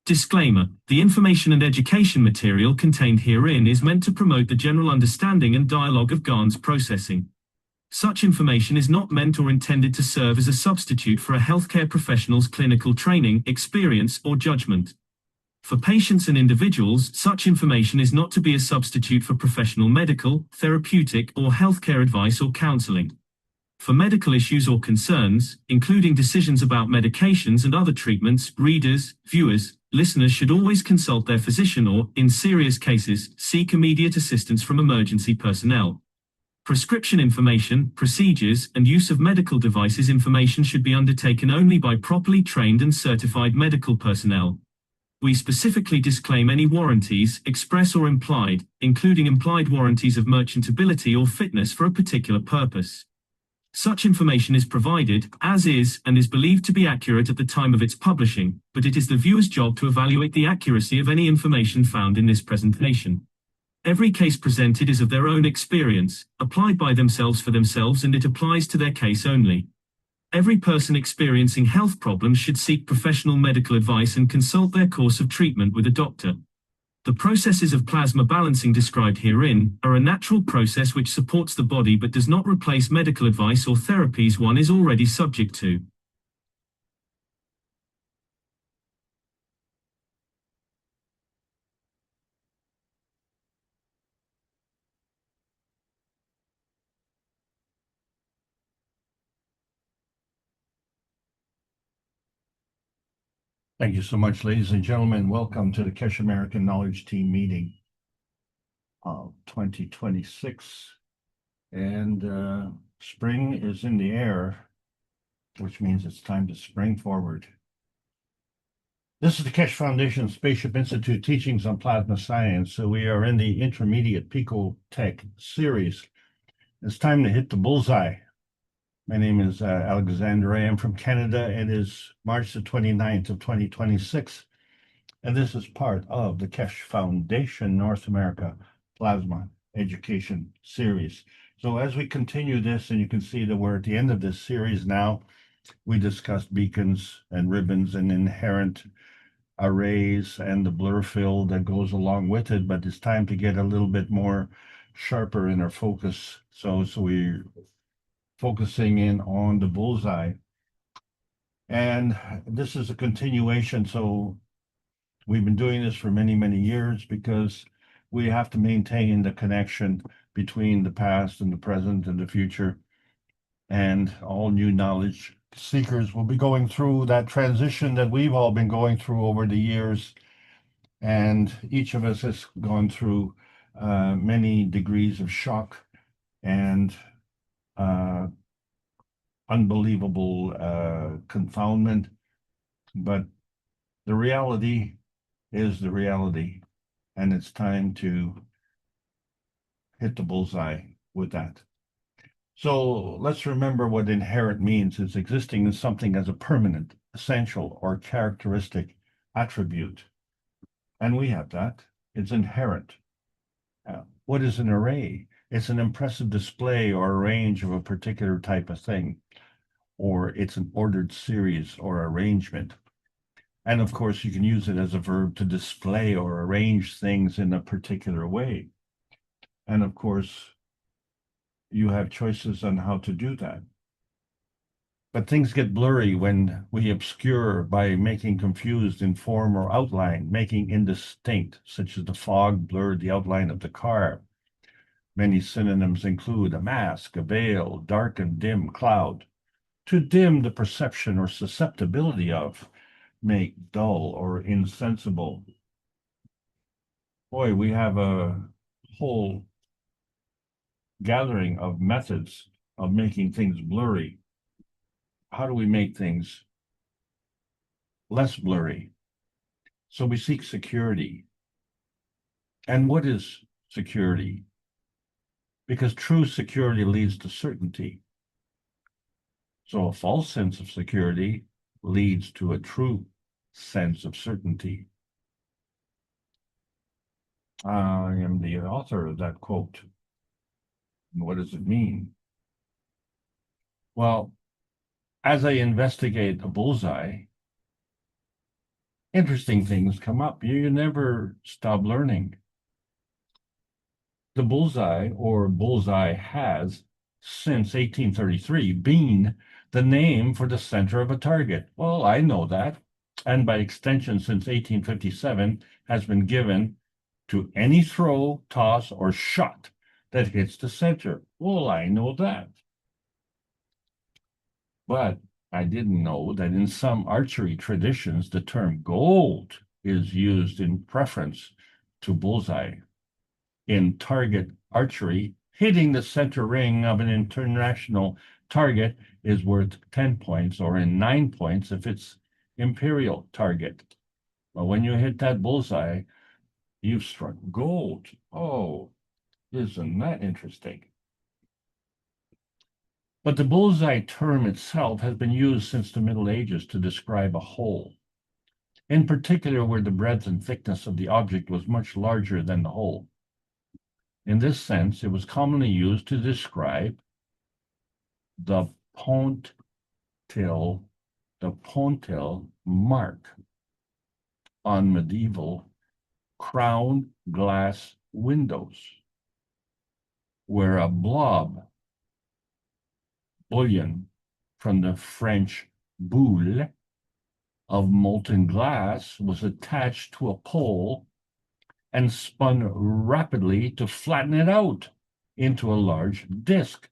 Disclaimer: the information and education material contained herein is meant to promote the general understanding and dialogue of GAN's processing. Such information is not meant or intended to serve as a substitute for a healthcare professional's clinical training, experience, or judgment. For patients and individuals, such information is not to be a substitute for professional medical, therapeutic, or healthcare advice or counseling. For medical issues or concerns, including decisions about medications and other treatments, readers, viewers, listeners should always consult their physician or, in serious cases, seek immediate assistance from emergency personnel. Prescription information, procedures, and use of medical devices information should be undertaken only by properly trained and certified medical personnel. We specifically disclaim any warranties, express or implied, including implied warranties of merchantability or fitness for a particular purpose. Such information is provided, as is, and is believed to be accurate at the time of its publishing, but it is the viewer's job to evaluate the accuracy of any information found in this presentation. Every case presented is of their own experience, applied by themselves for themselves, and it applies to their case only. Every person experiencing health problems should seek professional medical advice and consult their course of treatment with a doctor. The processes of plasma balancing described herein are a natural process which supports the body but does not replace medical advice or therapies one is already subject to. Thank you so much, ladies and gentlemen. Welcome to the Keshe American Knowledge Team meeting of 2026. And spring is in the air, which means it's time to spring forward. This is the Keshe Foundation Spaceship Institute Teachings on Plasma Science. So we are in the Intermediate PICO Tech series. It's time to hit the bullseye. My name is Alexander. I am from Canada. It is March the 29th of 2026. And this is part of the Keshe Foundation North America Plasma Education Series. So as we continue this, and you can see that we're at the end of this series now, we discussed beacons and ribbons and inherent arrays and the blur fill that goes along with it, but it's time to get a little bit more sharper in our focus. So we're focusing in on the bullseye. And this is a continuation. So we've been doing this for many, many years because we have to maintain the connection between the past and the present and the future. And all new knowledge seekers will be going through that transition that we've all been going through over the years. And each of us has gone through many degrees of shock and unbelievable confoundment. But the reality is the reality, and it's time to hit the bullseye with that. So let's remember what inherent means. It's existing in something as a permanent, essential, or characteristic attribute. And we have that. It's inherent. What is an array? It's an impressive display or a range of a particular type of thing, or it's an ordered series or arrangement. And of course, you can use it as a verb to display or arrange things in a particular way. And of course, you have choices on how to do that. But things get blurry when we obscure by making confused in form or outline, making indistinct, such as the fog blurred the outline of the car. Many synonyms include a mask, a veil, dark and dim cloud. To dim the perception or susceptibility of, make dull or insensible. Boy, we have a whole gathering of methods of making things blurry. How do we make things less blurry? So we seek security. And what is security? Because true security leads to certainty. So a false sense of security leads to a true sense of certainty. I am the author of that quote. And what does it mean? Well, as I investigate a bullseye, interesting things come up. You never stop learning. The bullseye, or bullseye, has, since 1833, been the name for the center of a target. Well, I know that. And by extension, since 1857, has been given to any throw, toss, or shot that hits the center. Well, I know that. But I didn't know that in some archery traditions, the term gold is used in preference to bullseye. In target archery, hitting the center ring of an international target is worth 10 points, or in 9 points if it's imperial target. But when you hit that bullseye, you've struck gold. Oh, isn't that interesting? But the bullseye term itself has been used since the Middle Ages to describe a hole, in particular where the breadth and thickness of the object was much larger than the hole. In this sense, it was commonly used to describe the pontile mark on medieval crown glass windows, where a blob, bullion from the French boule, of molten glass was attached to a pole and spun rapidly to flatten it out into a large disc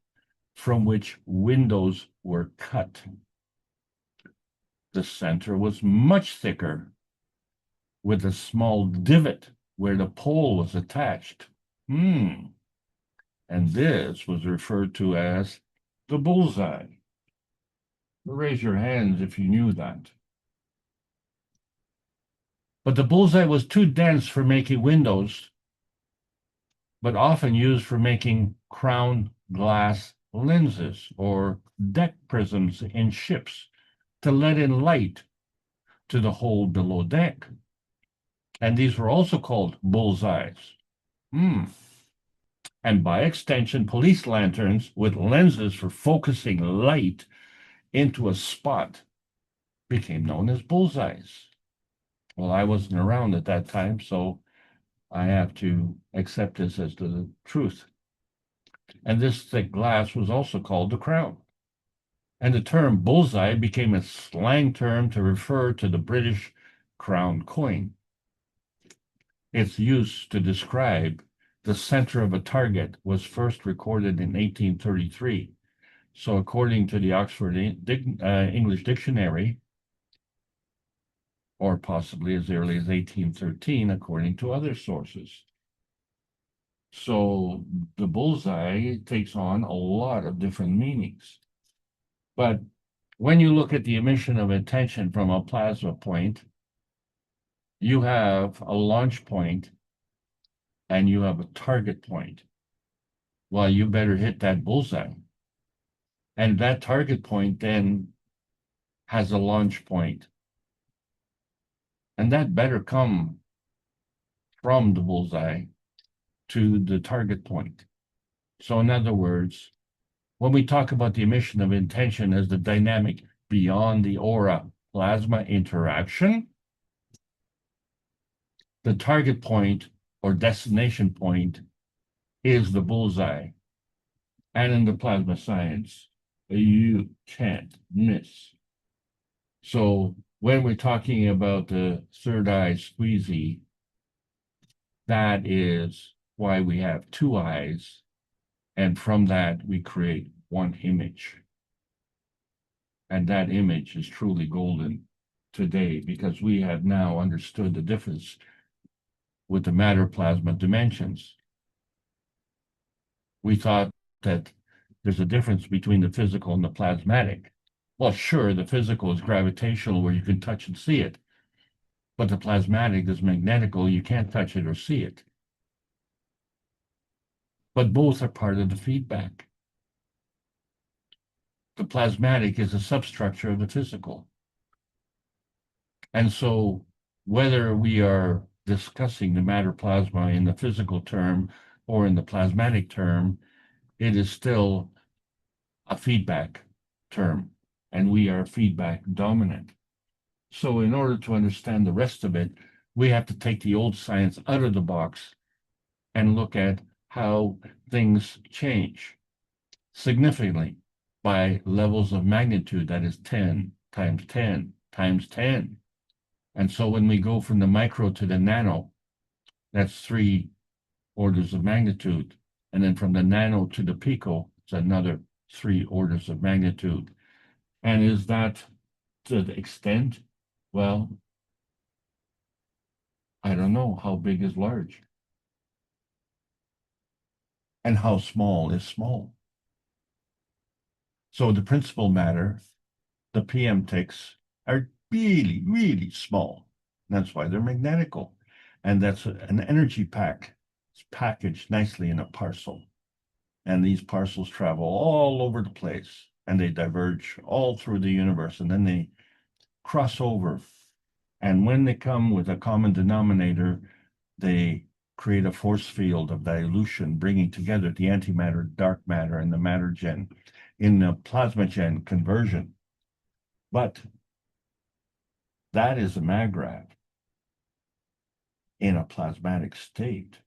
from which windows were cut. The center was much thicker, with a small divot where the pole was attached. And this was referred to as the bullseye. Raise your hands if you knew that. But the bullseye was too dense for making windows, but often used for making crown glass lenses or deck prisms in ships to let in light to the hold below deck. And these were also called bullseyes. And by extension, police lanterns with lenses for focusing light into a spot became known as bullseyes. Well, I wasn't around at that time, so I have to accept this as the truth. And this thick glass was also called the crown. And the term bullseye became a slang term to refer to the British crown coin. Its use to describe the center of a target was first recorded in 1833. So according to the Oxford English Dictionary, or possibly as early as 1813, according to other sources. So the bullseye takes on a lot of different meanings. But when you look at the emission of attention from a plasma point, you have a launch point and you have a target point. Well, you better hit that bullseye. And that target point then has a launch point. And that better come from the bullseye to the target point. So in other words, when we talk about the emission of intention as the dynamic beyond the aura plasma interaction, the target point or destination point is the bullseye. And in the plasma science, you can't miss. So when we're talking about the third eye squeezy, that is why we have two eyes. And from that, we create one image. And that image is truly golden today because we have now understood the difference with the matter plasma dimensions. We thought that there's a difference between the physical and the plasmatic. Well, sure, the physical is gravitational where you can touch and see it, but the plasmatic is magnetical, you can't touch it or see it. But both are part of the feedback. The plasmatic is a substructure of the physical. And so whether we are discussing the matter plasma in the physical term or in the plasmatic term, it is still a feedback term, and we are feedback dominant. So in order to understand the rest of it, we have to take the old science out of the box and look at how things change significantly by levels of magnitude, that is 10 times 10 times 10. And so when we go from the micro to the nano, that's 3 orders of magnitude. And then from the nano to the pico, it's another 3 orders of magnitude. And is that to the extent? Well, I don't know. How big is large? And how small is small? So the principal matter, the PM ticks, are really, really small. That's why they're magnetical. And that's an energy pack. It's packaged nicely in a parcel. And these parcels travel all over the place and they diverge all through the universe and then they cross over. And when they come with a common denominator, they create a force field of dilution, bringing together the antimatter, dark matter, and the matter gen in the plasma gen conversion. But that is a maggrav in a plasmatic state.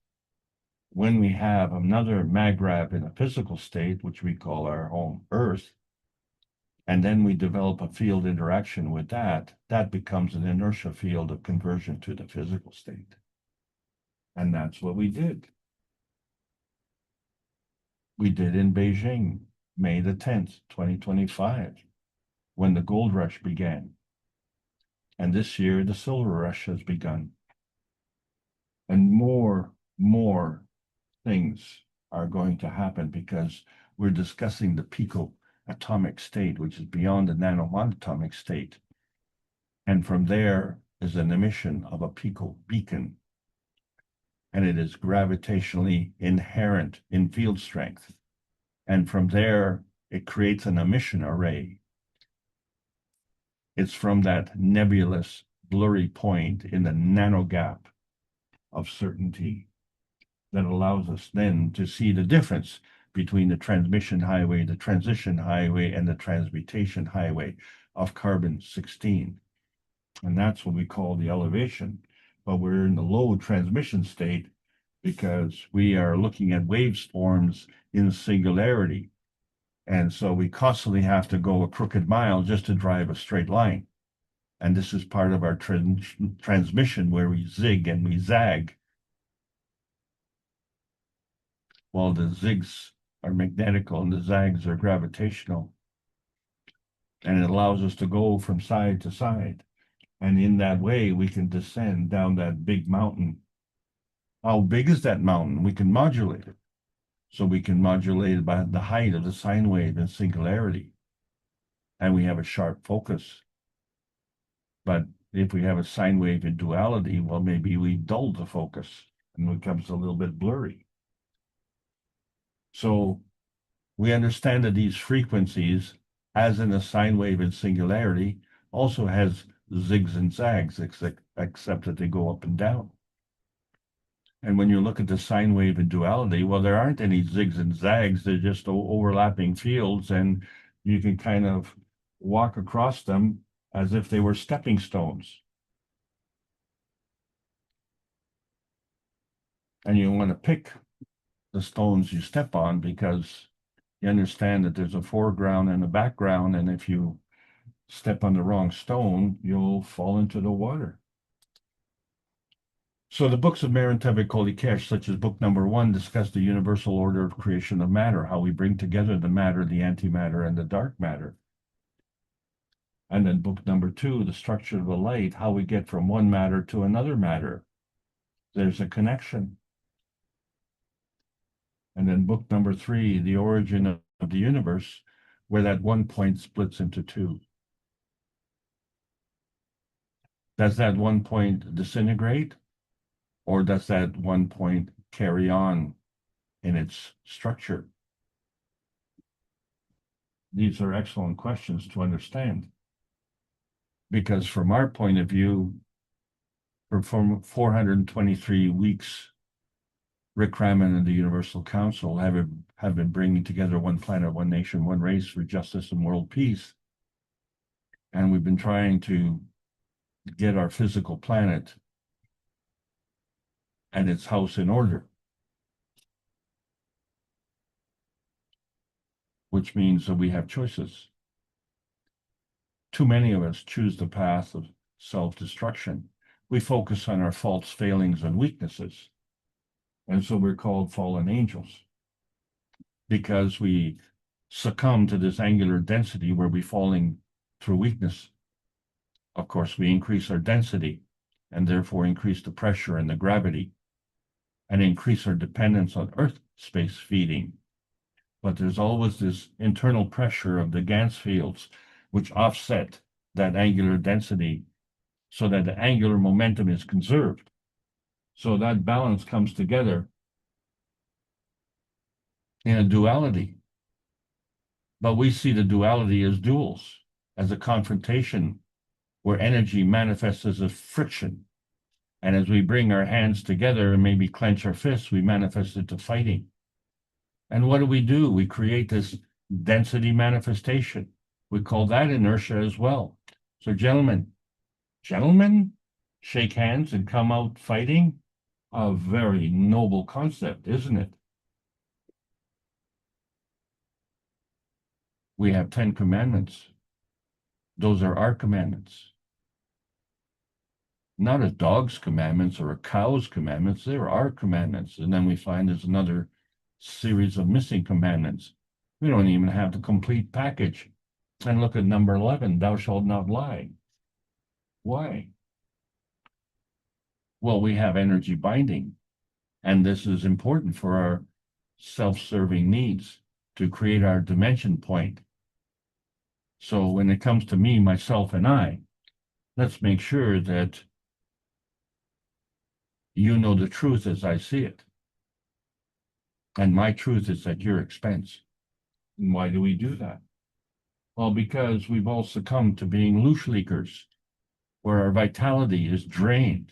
When we have another maggrav in a physical state, which we call our home Earth, and then we develop a field interaction with that, that becomes an inertia field of conversion to the physical state. And that's what we did. We did in Beijing, May the 10th, 2025, when the gold rush began. And this year, the silver rush has begun. And more things are going to happen because we're discussing the PICO atomic state, which is beyond the nanomonatomic state. And from there is an emission of a PICO beacon. And it is gravitationally inherent in field strength. And from there, it creates an emission array. It's from that nebulous, blurry point in the nano gap of certainty that allows us then to see the difference between the transmission highway, the transition highway, and the transmutation highway of carbon-16. And that's what we call the elevation. But we're in the low transmission state because we are looking at waveforms in singularity. And so we constantly have to go a crooked mile just to drive a straight line. And this is part of our transmission where we zig and we zag. While the zigs are magnetical and the zags are gravitational. And it allows us to go from side to side. And in that way, we can descend down that big mountain. How big is that mountain? We can modulate it. So we can modulate it by the height of the sine wave in singularity. And we have a sharp focus. But if we have a sine wave in duality, well, maybe we dull the focus and it becomes a little bit blurry. So we understand that these frequencies, as in a sine wave in singularity, also has zigs and zags, except that they go up and down. And when you look at the sine wave in duality, well, there aren't any zigs and zags. They're just overlapping fields, and you can kind of walk across them as if they were stepping stones. And you want to pick the stones you step on because you understand that there's a foreground and a background, and if you step on the wrong stone, you'll fall into the water. So the books of Meron-Tevek Kolikesh, such as book number 1, discuss the universal order of creation of matter, how we bring together the matter, the antimatter, and the dark matter. And then book number 2, the structure of the light, how we get from one matter to another matter. There's a connection. And then book number 3, the origin of the universe, where that one point splits into 2. Does that one point disintegrate? Or does that one point carry on in its structure? These are excellent questions to understand. Because from our point of view, for 423 weeks, Rick Raman and the Universal Council have been bringing together one planet, one nation, one race for justice and world peace. And we've been trying to get our physical planet and its house in order, which means that we have choices. Too many of us choose the path of self-destruction. We focus on our faults, failings, and weaknesses. And so we're called fallen angels because we succumb to this angular density where we're falling through weakness. Of course, we increase our density and therefore increase the pressure and the gravity and increase our dependence on Earth space feeding. But there's always this internal pressure of the gas fields which offset that angular density so that the angular momentum is conserved. So that balance comes together in a duality. But we see the duality as duals, as a confrontation where energy manifests as a friction. And as we bring our hands together and maybe clench our fists, we manifest it to fighting. And what do? We create this density manifestation. We call that inertia as well. So gentlemen, shake hands and come out fighting. A very noble concept, isn't it? We have 10 commandments. Those are our commandments. Not a dog's commandments or a cow's commandments. They're our commandments. And then we find there's another series of missing commandments. We don't even have the complete package. And look at number 11, thou shalt not lie. Why? Well, we have energy binding, and this is important for our self-serving needs to create our dimension point. So when it comes to me, myself, and I, let's make sure that you know the truth as I see it. And my truth is at your expense. And why do we do that? Well, because we've all succumbed to being loose leakers, where our vitality is drained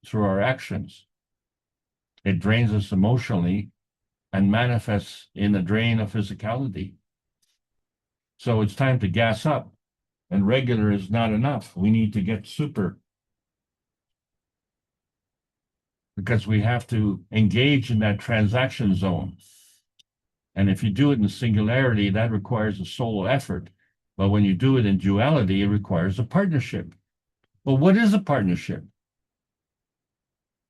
through our actions. It drains us emotionally and manifests in a drain of physicality. So it's time to gas up, and regular is not enough. We need to get super, because we have to engage in that transaction zone. And if you do it in singularity, that requires a solo effort. But when you do it in duality, it requires a partnership. Well, what is a partnership?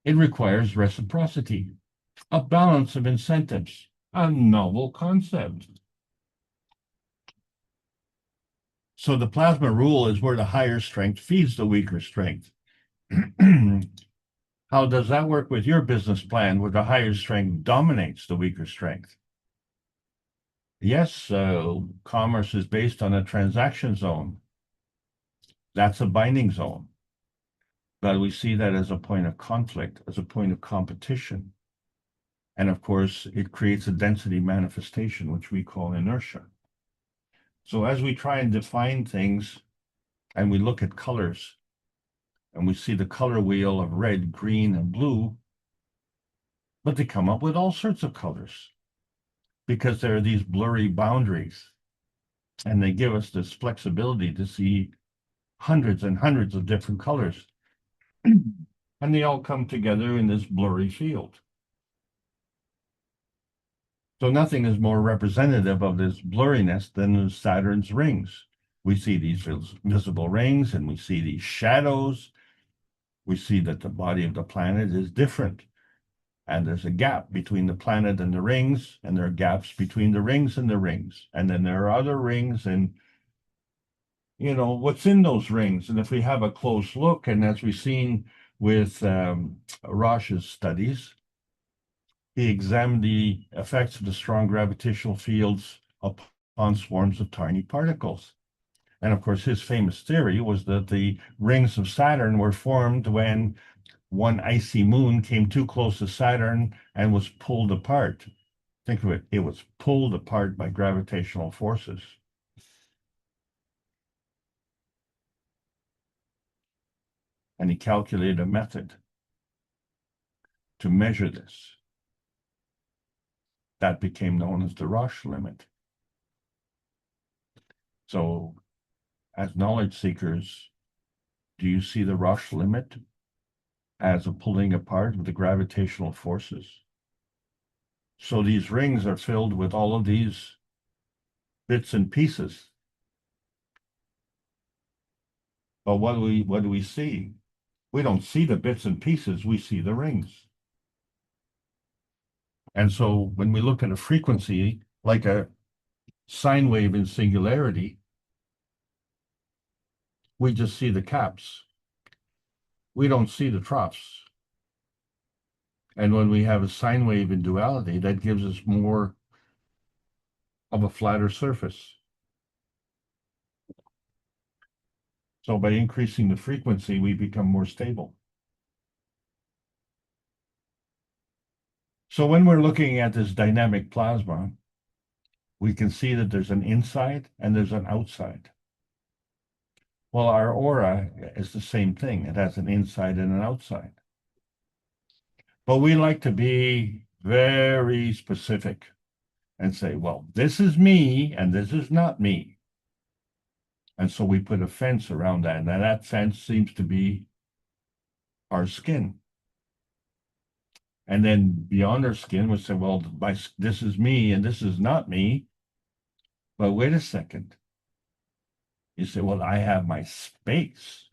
It requires reciprocity, a balance of incentives, a novel concept. So the plasma rule is where the higher strength feeds the weaker strength. How does that work with your business plan where the higher strength dominates the weaker strength? Yes, commerce is based on a transaction zone. That's a binding zone. But we see that as a point of conflict, as a point of competition. And of course, it creates a density manifestation, which we call inertia. So as we try and define things, and we look at colors, and we see the color wheel of red, green, and blue, but they come up with all sorts of colors because there are these blurry boundaries, and they give us this flexibility to see hundreds and hundreds of different colors. And they all come together in this blurry field. So nothing is more representative of this blurriness than Saturn's rings. We see these visible rings, and we see these shadows. We see that the body of the planet is different. And there's a gap between the planet and the rings, and there are gaps between the rings and the rings. And then there are other rings, and what's in those rings. And if we have a close look, and as we've seen with Rosh's studies, he examined the effects of the strong gravitational fields upon swarms of tiny particles. And of course, his famous theory was that the rings of Saturn were formed when one icy moon came too close to Saturn and was pulled apart. Think of it, it was pulled apart by gravitational forces. And he calculated a method to measure this. That became known as the Roche limit. So, as knowledge seekers, Do you see the Roche limit as a pulling apart of the gravitational forces? So these rings are filled with all of these bits and pieces. But what do we see? We don't see the bits and pieces, we see the rings. And so when we look at a frequency like a sine wave in singularity, we just see the caps. We don't see the troughs. And when we have a sine wave in duality, that gives us more of a flatter surface. So by increasing the frequency, we become more stable. So when we're looking at this dynamic plasma, we can see that there's an inside and there's an outside. Well, our aura is the same thing. It has an inside and an outside. But we like to be very specific and say, well, this is me and this is not me. And so we put a fence around that. And that fence seems to be our skin. And then beyond our skin, we say, well, this is me and this is not me. But wait a second. You say, well, I have my space.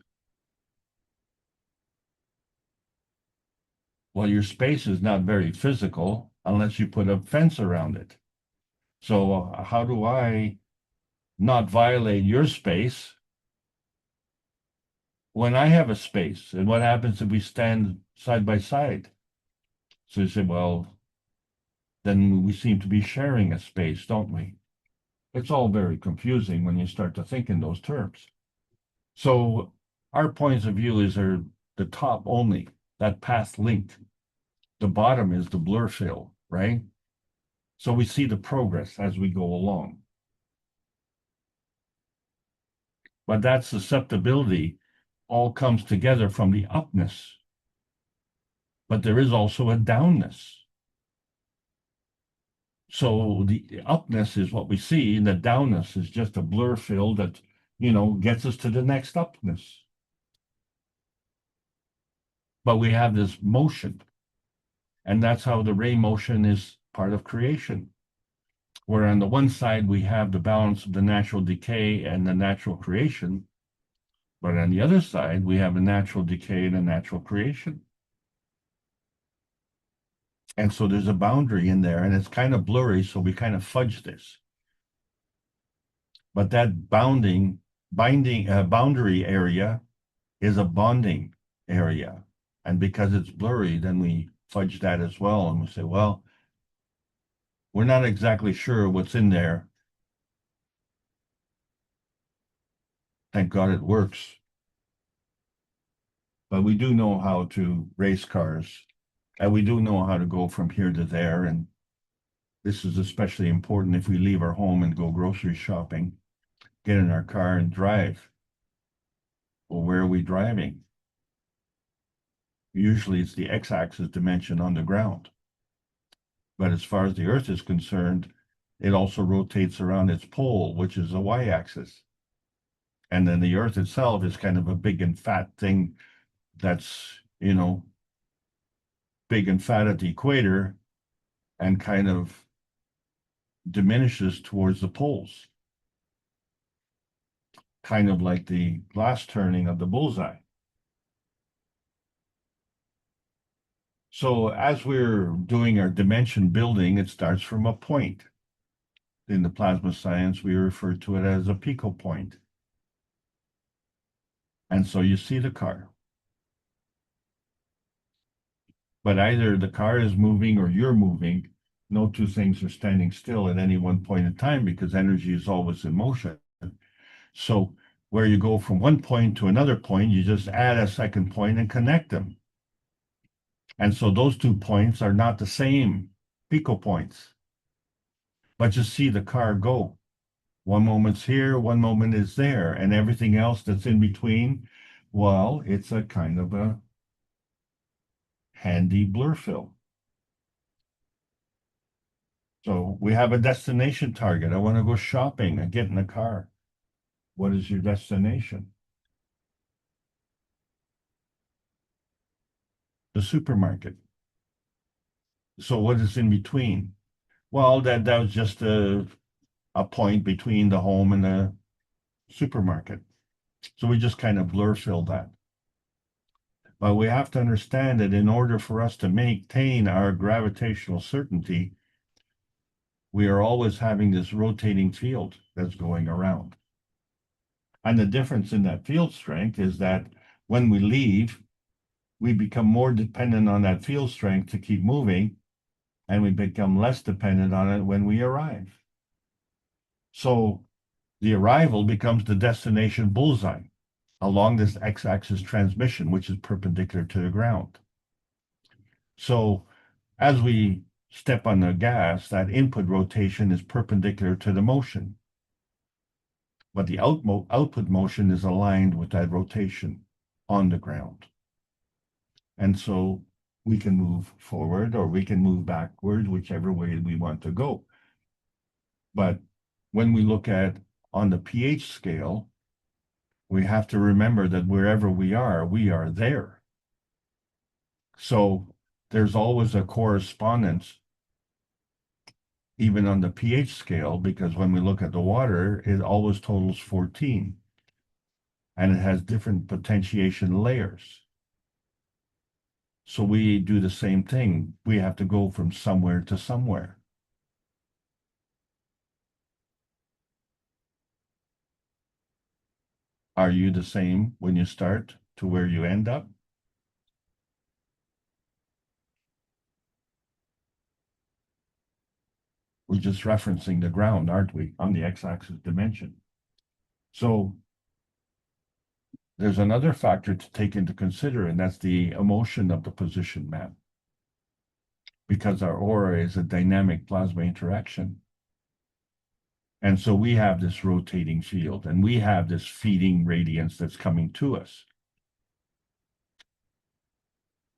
Well, your space is not very physical unless you put a fence around it. So how do I not violate your space when I have a space? And what happens if we stand side by side? So you say, well, then we seem to be sharing a space, don't we? It's all very confusing when you start to think in those terms. So our points of view are the top only, that path link. The bottom is the blur fill, right? So we see the progress as we go along. But that susceptibility all comes together from the upness. But there is also a downness. So the upness is what we see, and the downness is just a blur fill that, gets us to the next upness. But we have this motion, and that's how the ray motion is part of creation. Where on the one side we have the balance of the natural decay and the natural creation, but on the other side we have a natural decay and a natural creation. And so there's a boundary in there, and it's kind of blurry, so we kind of fudge this. But that boundary area is a bonding area. And because it's blurry, then we fudge that as well. And we say, well, we're not exactly sure what's in there. Thank God it works. But we do know how to race cars, and we do know how to go from here to there. And this is especially important if we leave our home and go grocery shopping, get in our car and drive. Well, where are we driving? Usually it's the x-axis dimension on the ground. But as far as the Earth is concerned, it also rotates around its pole, which is a y-axis. And then the Earth itself is kind of a big and fat thing that's, big and fat at the equator and kind of diminishes towards the poles. Kind of like the glass turning of the bullseye. So as we're doing our dimension building, it starts from a point. In the plasma science, we refer to it as a PICO point. And so you see the car. But either the car is moving or you're moving. No two things are standing still at any one point in time because energy is always in motion. So where you go from one point to another point, you just add a second point and connect them. And so those 2 points are not the same PICO points. But you see the car go. One moment's here, one moment is there, and everything else that's in between, well, it's a kind of a handy blur fill. So we have a destination target. I want to go shopping. I get in a car. What is your destination? the supermarket. So what is in between? Well, that was just a point between the home and the supermarket. So we just kind of blur fill that. But we have to understand that in order for us to maintain our gravitational certainty, we are always having this rotating field that's going around. And the difference in that field strength is that when we leave, we become more dependent on that field strength to keep moving, and we become less dependent on it when we arrive. So the arrival becomes the destination bullseye along this x-axis transmission, which is perpendicular to the ground. So as we step on the gas, that input rotation is perpendicular to the motion. But the output motion is aligned with that rotation on the ground. And so we can move forward or we can move backward, whichever way we want to go. But when we look at on the pH scale, we have to remember that wherever we are there. So there's always a correspondence even on the pH scale, because when we look at the water, it always totals 14. And it has different potentiation layers. So we do the same thing. We have to go from somewhere to somewhere. Are you the same when you start to where you end up? We're just referencing the ground, aren't we, on the x-axis dimension? So there's another factor to take into consider, and that's the emotion of the position map. Because our aura is a dynamic plasma interaction. And so we have this rotating field, and we have this feeding radiance that's coming to us.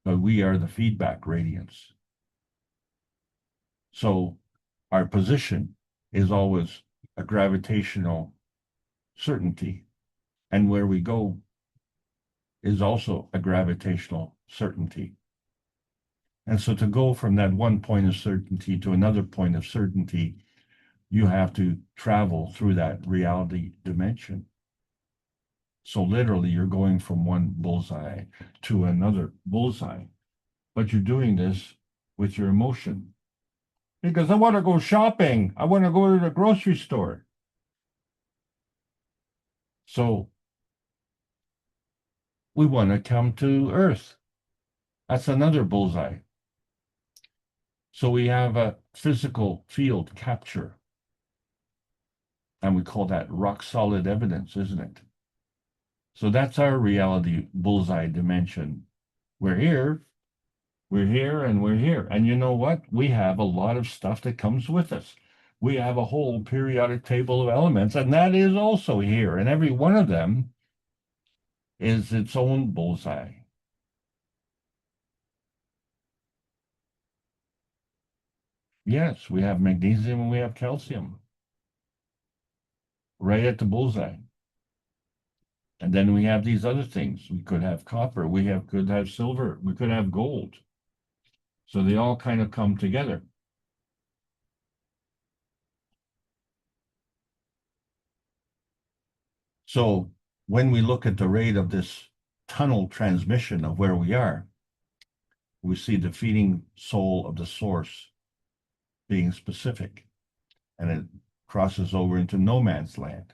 But we are the feedback radiance. So our position is always a gravitational certainty, and where we go is also a gravitational certainty. And so to go from that one point of certainty to another point of certainty, you have to travel through that reality dimension. So literally, you're going from one bullseye to another bullseye, but you're doing this with your emotion. Because I want to go shopping. I want to go to the grocery store. So we want to come to Earth. That's another bullseye. So we have a physical field capture. And we call that rock solid evidence, isn't it? So that's our reality bullseye dimension. We're here, and we're here. And you know what? We have a lot of stuff that comes with us. We have a whole periodic table of elements, and that is also here. And every one of them is its own bullseye. Yes, we have magnesium and we have calcium right at the bullseye. And then we have these other things. We could have copper, could have silver, we could have gold. So they all kind of come together. So when we look at the rate of this tunnel transmission of where we are, we see the feeding soul of the source being specific, and it crosses over into no man's land.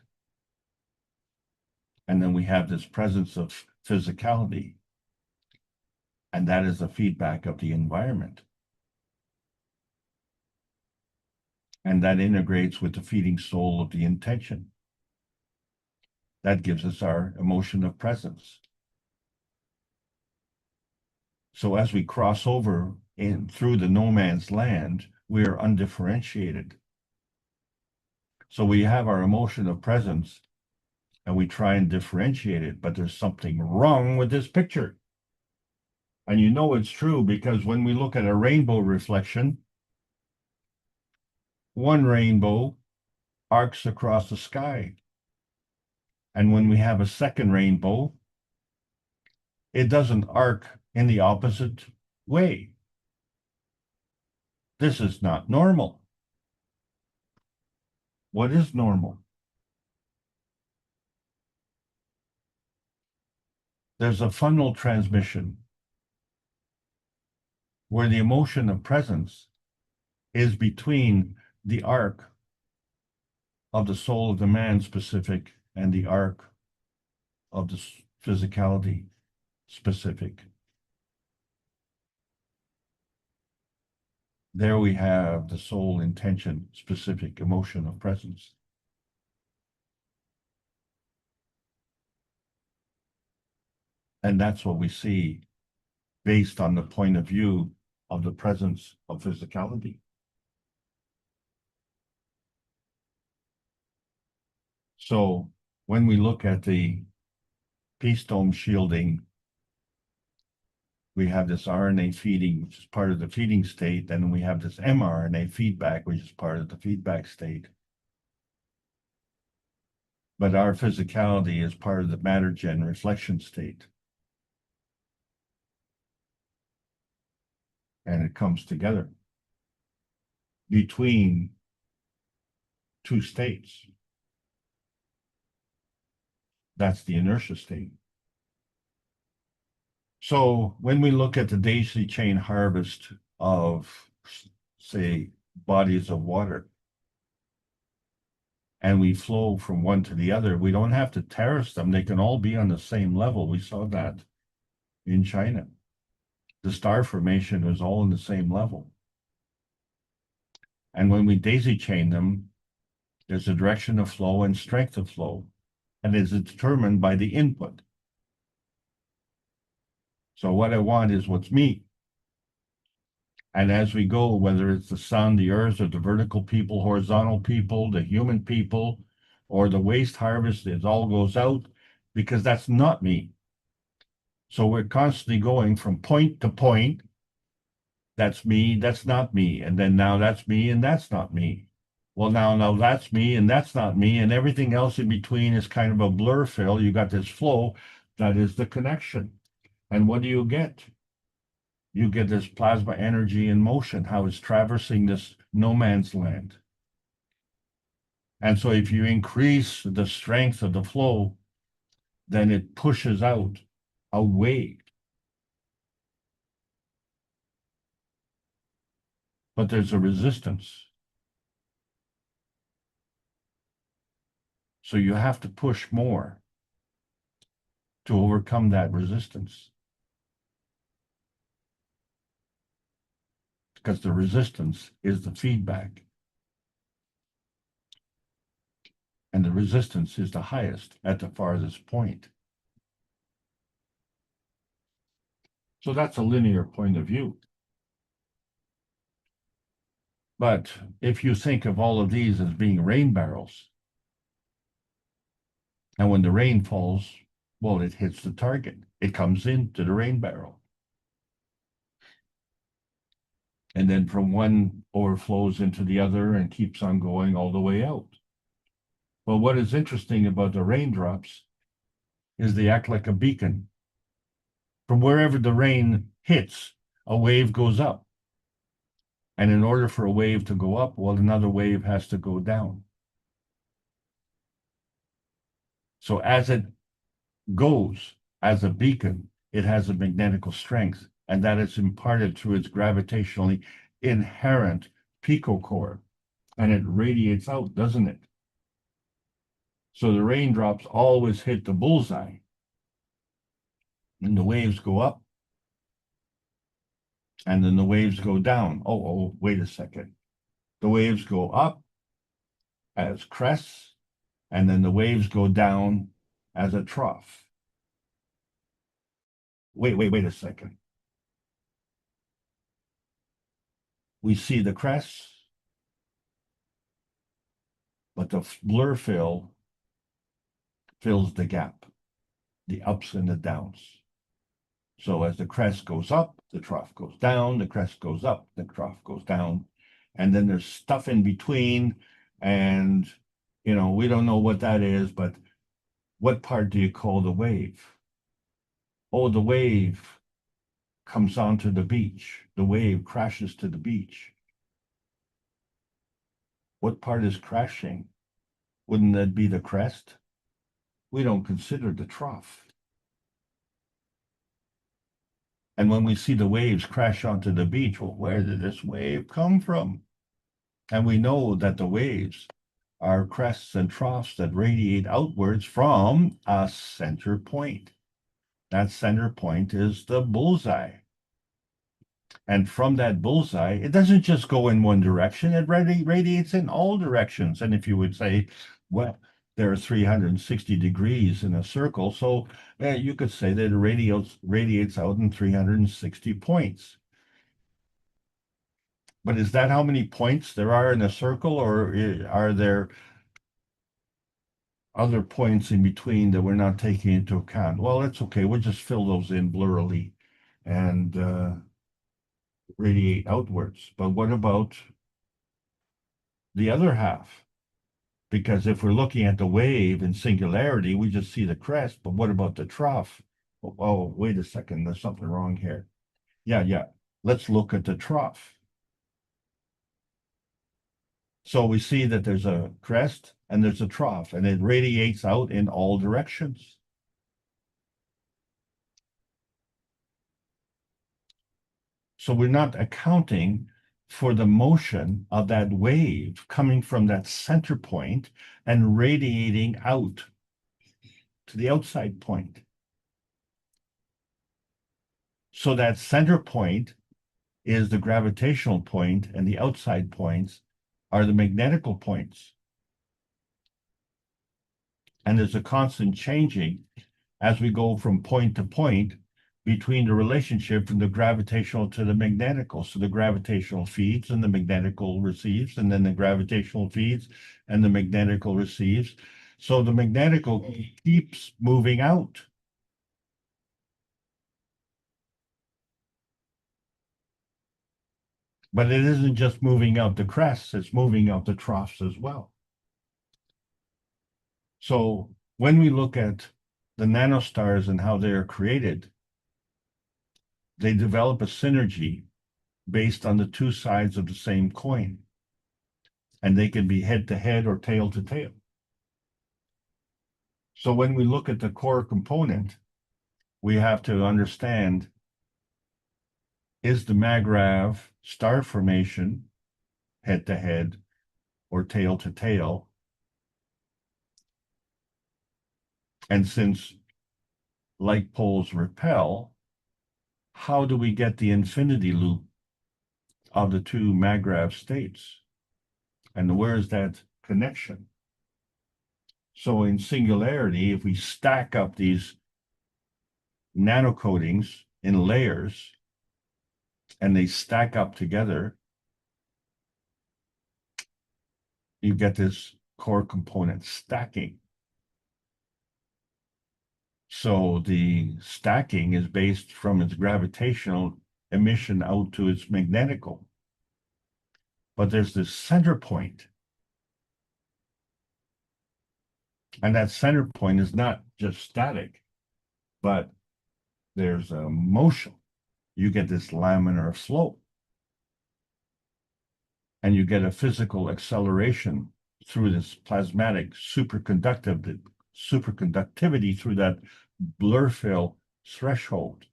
And then we have this presence of physicality, and that is a feedback of the environment. And that integrates with the feeding soul of the intention. That gives us our emotion of presence. So as we cross over in through the no man's land, we are undifferentiated. So we have our emotion of presence and we try and differentiate it, but there's something wrong with this picture. And you know it's true because when we look at a rainbow reflection, one rainbow arcs across the sky. And when we have a second rainbow, it doesn't arc in the opposite way. This is not normal. What is normal? There's a funnel transmission where the emotion of presence is between the arc of the soul of the man specific and the arc of the physicality specific. There we have the soul intention specific emotion of presence. And that's what we see based on the point of view of the presence of physicality. So when we look at the peace dome shielding, we have this RNA feeding, which is part of the feeding state, and we have this mRNA feedback, which is part of the feedback state. But our physicality is part of the matter gen reflection state. And it comes together between two states. That's the inertia state. So when we look at the daisy chain harvest of, say, bodies of water, and we flow from one to the other, we don't have to terrace them. They can all be on the same level. We saw that in China. The star formation was all in the same level. And when we daisy chain them, there's a direction of flow and strength of flow, and it's determined by the input. So what I want is what's me. And as we go, whether it's the sun, the earth, or the vertical people, horizontal people, the human people, or the waste harvest, it all goes out because that's not me. So we're constantly going from point to point. That's me, that's not me. And then now that's me and that's not me. Well, now that's me and that's not me. And everything else in between is kind of a blur fill. You got this flow that is the connection. And what do you get? You get this plasma energy in motion, how it's traversing this no man's land. And so if you increase the strength of the flow, then it pushes out a wave. But there's a resistance. So you have to push more to overcome that resistance. Because the resistance is the feedback. And the resistance is the highest at the farthest point. So that's a linear point of view. But if you think of all of these as being rain barrels, and when the rain falls, well, it hits the target. It comes into the rain barrel. And then from one overflows into the other and keeps on going all the way out. But what is interesting about the raindrops is they act like a beacon. From wherever the rain hits, a wave goes up. And in order for a wave to go up, well, another wave has to go down. So as it goes as a beacon, it has a magnetical strength, and that is imparted through its gravitationally inherent PICO core, and it radiates out, doesn't it? So the raindrops always hit the bullseye, and the waves go up, and then the waves go down. Oh, wait a second. The waves go up as crests, and then the waves go down as a trough. Wait a second. We see the crests, but the blur fill fills the gap, the ups and the downs. So as the crest goes up, the trough goes down, the crest goes up, the trough goes down, and then there's stuff in between, and we don't know what that is, but what part do you call the wave? Oh, the wave comes onto the beach, the wave crashes to the beach. What part is crashing? Wouldn't that be the crest? We don't consider the trough. And when we see the waves crash onto the beach, well, where did this wave come from? And we know that the waves are crests and troughs that radiate outwards from a center point. That center point is the bullseye. And from that bullseye, it doesn't just go in one direction, it radiates in all directions. And if you would say, well, there are 360 degrees in a circle, so you could say that it radiates out in 360 points. But is that how many points there are in a circle, or are there other points in between that we're not taking into account? Well, that's okay. We'll just fill those in blurrily and radiate outwards. But what about the other half? Because if we're looking at the wave in singularity, we just see the crest. But what about the trough? Oh, wait a second. There's something wrong here. Yeah. Let's look at the trough. So we see that there's a crest and there's a trough, and it radiates out in all directions. So we're not accounting for the motion of that wave coming from that center point and radiating out to the outside point. So that center point is the gravitational point, and the outside points are the magnetical points. And there's a constant changing as we go from point to point between the relationship from the gravitational to the magnetical. So the gravitational feeds and the magnetical receives, and then the gravitational feeds and the magnetical receives. So the magnetical keeps moving out. But it isn't just moving out the crests, it's moving out the troughs as well. So when we look at the nanostars and how they are created, they develop a synergy based on the two sides of the same coin. And they can be head to head or tail to tail. So when we look at the core component, we have to understand, is the MAGRAV star formation head to head or tail to tail? And since like poles repel, how do we get the infinity loop of the two MAGRAV states? And where is that connection? So in singularity, if we stack up these nanocoatings in layers and they stack up together, you get this core component stacking. So the stacking is based from its gravitational emission out to its magnetical. But there's this center point. And that center point is not just static, but there's a motion. You get this laminar flow. And you get a physical acceleration through this plasmatic superconductivity through that blur fill threshold.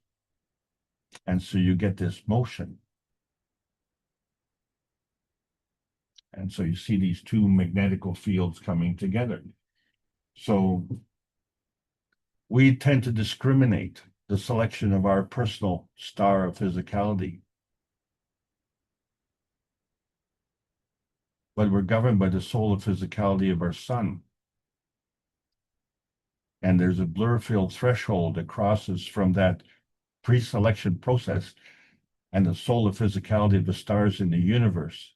And so you get this motion. And so you see these two magnetical fields coming together. So we tend to discriminate the selection of our personal star of physicality. But we're governed by the soul of physicality of our sun. And there's a blur field threshold that crosses from that pre-selection process and the soul of physicality of the stars in the universe.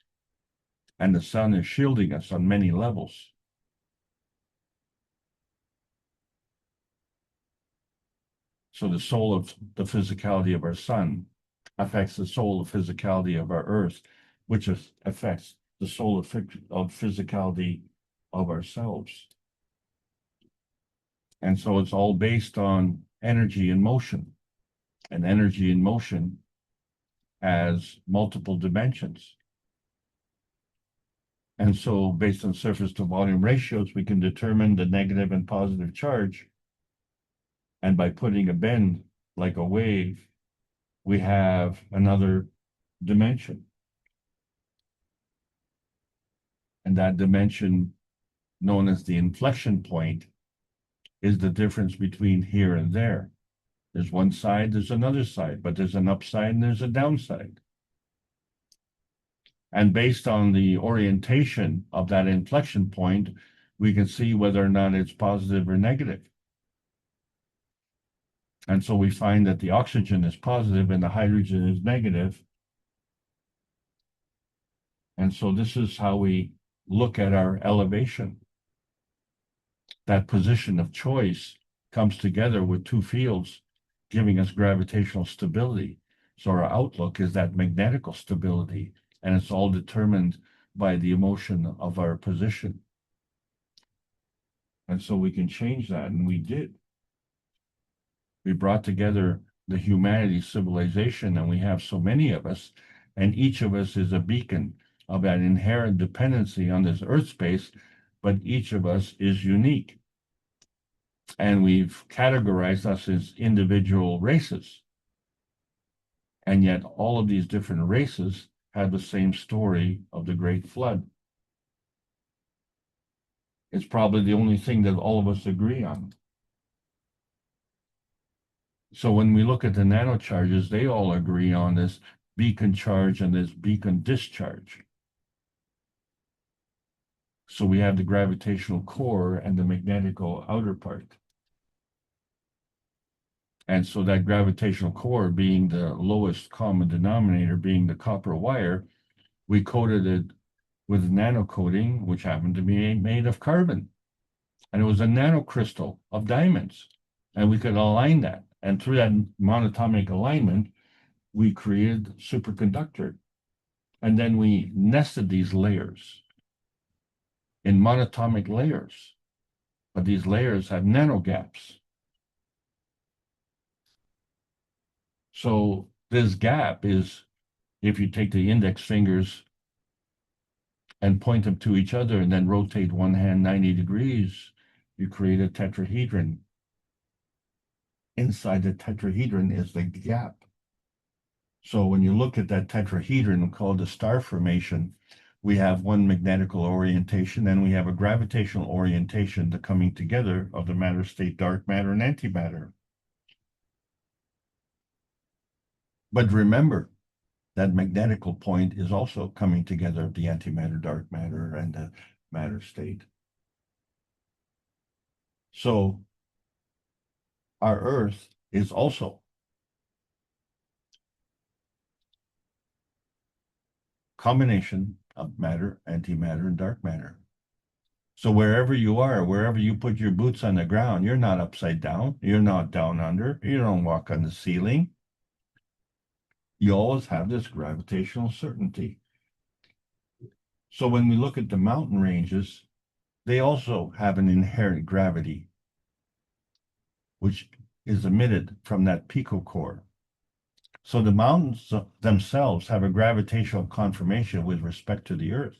And the sun is shielding us on many levels. So the soul of the physicality of our sun affects the soul of physicality of our earth, which affects the soul of physicality of ourselves. And so it's all based on energy and motion. and energy in motion has multiple dimensions. And so based on surface to volume ratios, we can determine the negative and positive charge. And by putting a bend like a wave, we have another dimension. And that dimension, known as the inflection point, is the difference between here and there. There's one side, there's another side, but there's an upside and there's a downside. And based on the orientation of that inflection point, we can see whether or not it's positive or negative. And so we find that the oxygen is positive and the hydrogen is negative. And so this is how we look at our elevation. That position of choice comes together with two fields, giving us gravitational stability. So our outlook is that magnetical stability, and it's all determined by the emotion of our position. And so we can change that, and we did. We brought together the humanity civilization, and we have so many of us, and each of us is a beacon of that inherent dependency on this earth space, but each of us is unique. And we've categorized us as individual races. And yet all of these different races have the same story of the Great Flood. It's probably the only thing that all of us agree on. So when we look at the nanocharges, they all agree on this beacon charge and this beacon discharge. So we have the gravitational core and the magnetical outer part. And so that gravitational core being the lowest common denominator, being the copper wire, we coated it with nano coating, which happened to be made of carbon. And it was a nanocrystal of diamonds. And we could align that. And through that monatomic alignment, we created superconductor. And then we nested these layers in monatomic layers. But these layers have nano gaps. So this gap is, if you take the index fingers and point them to each other and then rotate one hand 90 degrees, you create a tetrahedron. Inside the tetrahedron is the gap. So when you look at that tetrahedron called the star formation, we have one magnetical orientation and we have a gravitational orientation, the coming together of the matter state, dark matter, and antimatter. But remember, that magnetical point is also coming together of the antimatter, dark matter, and the matter state. So our Earth is also combination of matter, antimatter, and dark matter. So wherever you are, wherever you put your boots on the ground, you're not upside down, you're not down under, you don't walk on the ceiling. You always have this gravitational certainty. So when we look at the mountain ranges, they also have an inherent gravity, which is emitted from that PICO core. So the mountains themselves have a gravitational conformation with respect to the Earth.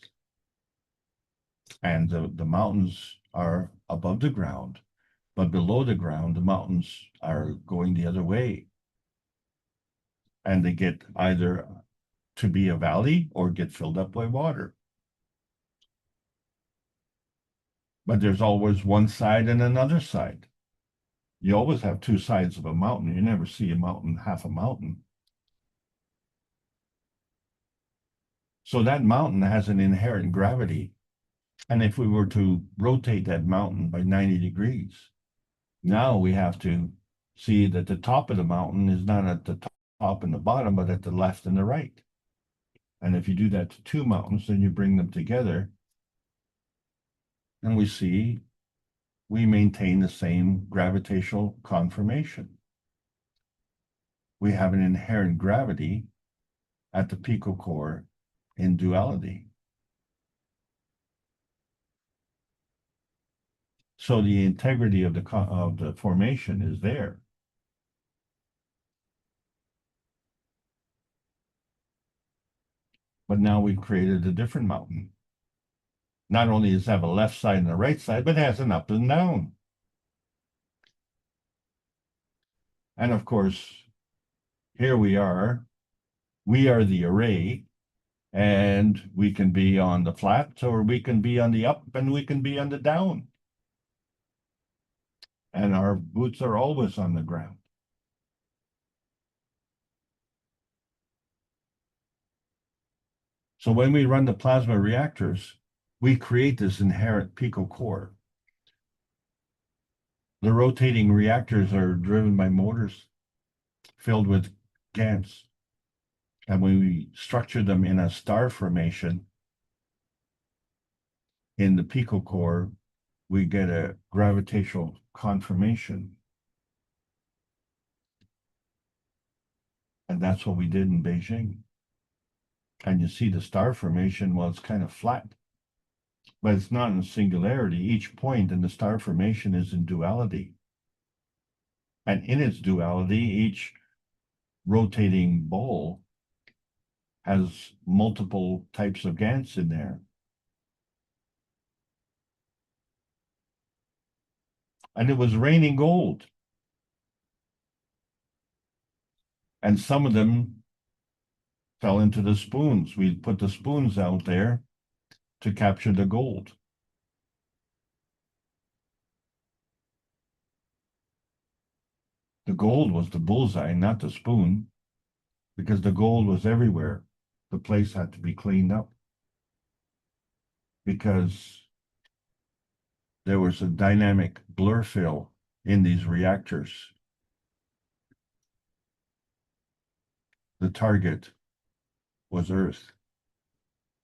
And the mountains are above the ground, but below the ground, the mountains are going the other way. And they get either to be a valley or get filled up by water. But there's always one side and another side. You always have two sides of a mountain. You never see a mountain, half a mountain. So that mountain has an inherent gravity. And if we were to rotate that mountain by 90 degrees, now we have to see that the top of the mountain is not at the top and the bottom, but at the left and the right. And if you do that to two mountains, then you bring them together, and we see we maintain the same gravitational conformation. We have an inherent gravity at the PICO core in duality. So the integrity of the formation is there. But now we've created a different mountain. Not only does it have a left side and a right side, but it has an up and down. And of course, here we are the array, and we can be on the flat, or we can be on the up, and we can be on the down. And our boots are always on the ground. So when we run the plasma reactors, we create this inherent PICO core. The rotating reactors are driven by motors filled with GANs. And when we structure them in a star formation in the PICO core, we get a gravitational conformation. And that's what we did in Beijing. And you see the star formation, well, it's kind of flat, but it's not in singularity. Each point in the star formation is in duality. And in its duality, each rotating ball has multiple types of GANs in there. And it was raining gold. And some of them fell into the spoons. We put the spoons out there to capture the gold. The gold was the bullseye, not the spoon, because the gold was everywhere. The place had to be cleaned up because there was a dynamic blur fill in these reactors. The target was Earth,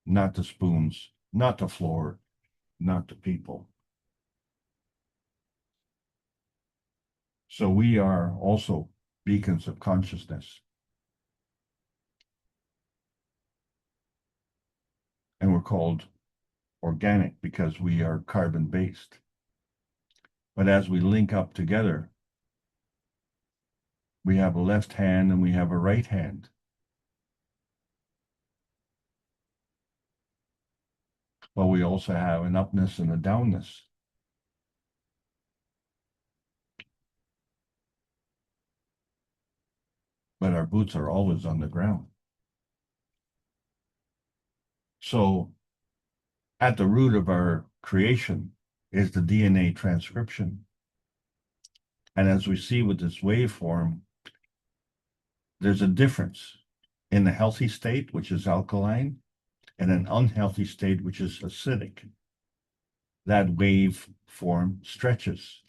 not the spoons, not the floor, not the people. So we are also beacons of consciousness. And we're called organic because we are carbon-based. But as we link up together, we have a left hand and we have a right hand. But we also have an upness and a downness. But our boots are always on the ground. So at the root of our creation is the DNA transcription. And as we see with this waveform, there's a difference in the healthy state, which is alkaline, and an unhealthy state, which is acidic. That waveform stretches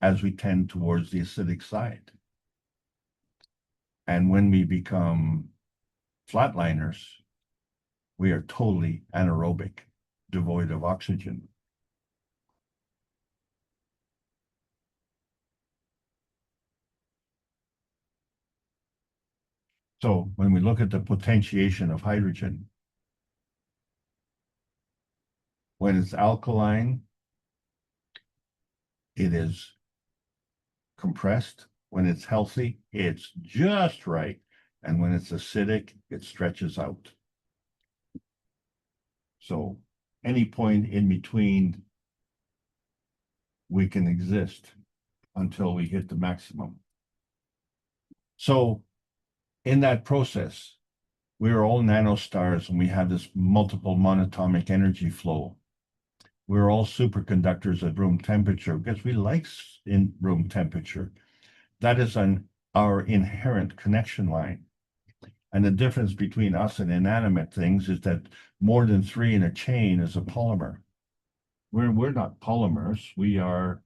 as we tend towards the acidic side. And when we become flatliners, we are totally anaerobic, devoid of oxygen. So when we look at the potentiation of hydrogen, when it's alkaline, it is compressed. When it's healthy, it's just right. And when it's acidic, it stretches out. So any point in between, we can exist until we hit the maximum. So in that process, we're all nanostars and we have this multiple monatomic energy flow. We're all superconductors at room temperature because we like in room temperature. That is our inherent connection line. And the difference between us and inanimate things is that more than 3 in a chain is a polymer. We're not polymers. We are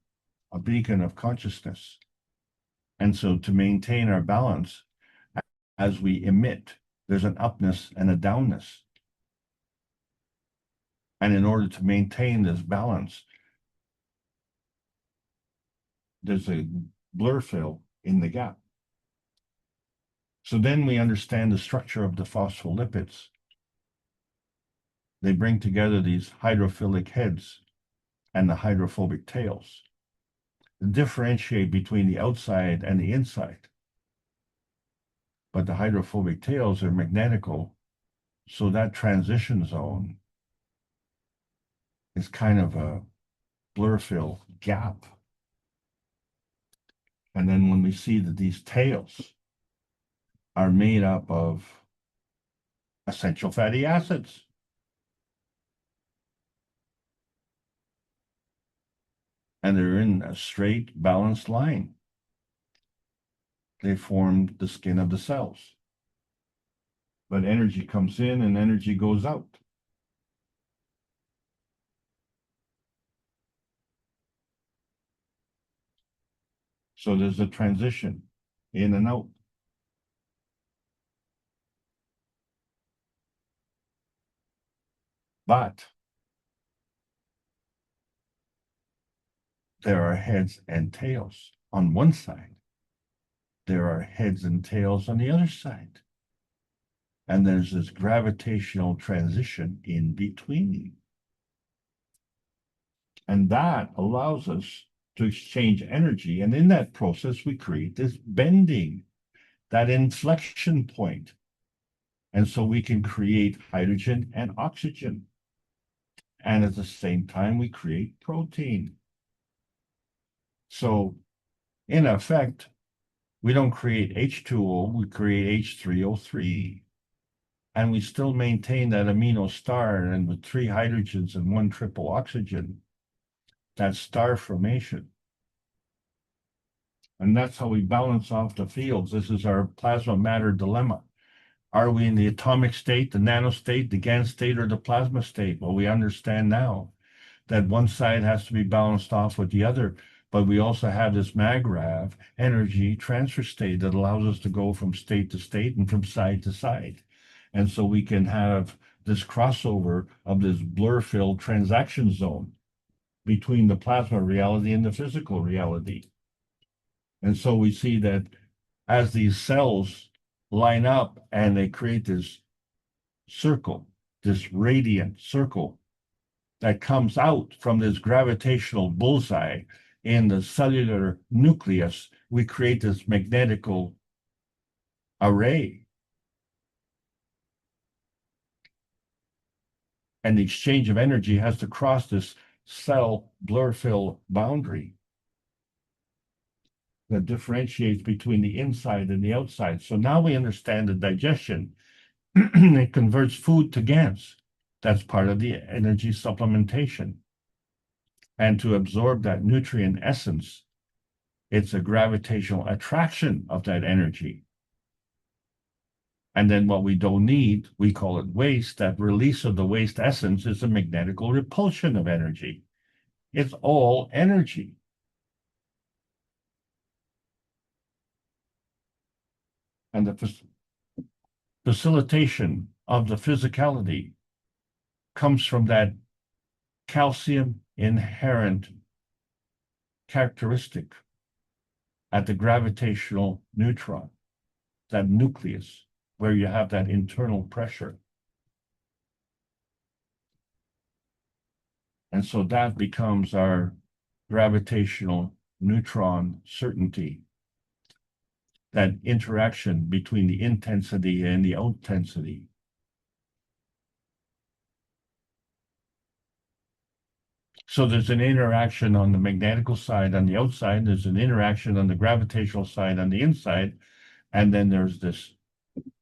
a beacon of consciousness. And so to maintain our balance, as we emit, there's an upness and a downness. And in order to maintain this balance, there's a blur fill in the gap. So then we understand the structure of the phospholipids. They bring together these hydrophilic heads and the hydrophobic tails. Differentiate between the outside and the inside. But the hydrophobic tails are magnetical So that transition zone is kind of a blur fill gap. And then when we see that these tails are made up of essential fatty acids, and they're in a straight, balanced line, they form the skin of the cells. But energy comes in and energy goes out. So there's a transition in and out. But there are heads and tails on one side. There are heads and tails on the other side. And there's this gravitational transition in between. And that allows us to exchange energy. And in that process, we create this bending, that inflection point. And so we can create hydrogen and oxygen. And at the same time, we create protein. So in effect, we don't create H2O, we create H3O3. And we still maintain that amino star and with 3 hydrogens and 1 triple oxygen, that star formation. And that's how we balance off the fields. This is our plasma matter dilemma. Are we in the atomic state, the nanostate, the GaN state, or the plasma state? Well, we understand now that one side has to be balanced off with the other, but we also have this MAGRAV energy transfer state that allows us to go from state to state and from side to side. And so we can have this crossover of this blur-filled transaction zone between the plasma reality and the physical reality. And so we see that as these cells line up and they create this circle, this radiant circle that comes out from this gravitational bullseye in the cellular nucleus, we create this magnetical array. And the exchange of energy has to cross this cell blur-fill boundary that differentiates between the inside and the outside. So now we understand the digestion. It converts food to GANs. That's part of the energy supplementation. And to absorb that nutrient essence, it's a gravitational attraction of that energy. And then what we don't need, we call it waste. That release of the waste essence is a magnetical repulsion of energy. It's all energy. And the facilitation of the physicality comes from that calcium inherent characteristic at the gravitational neutron, that nucleus, where you have that internal pressure. And so that becomes our gravitational neutron certainty, that interaction between the intensity and the outintensity. So there's an interaction on the magnetical side on the outside, there's an interaction on the gravitational side on the inside, and then there's this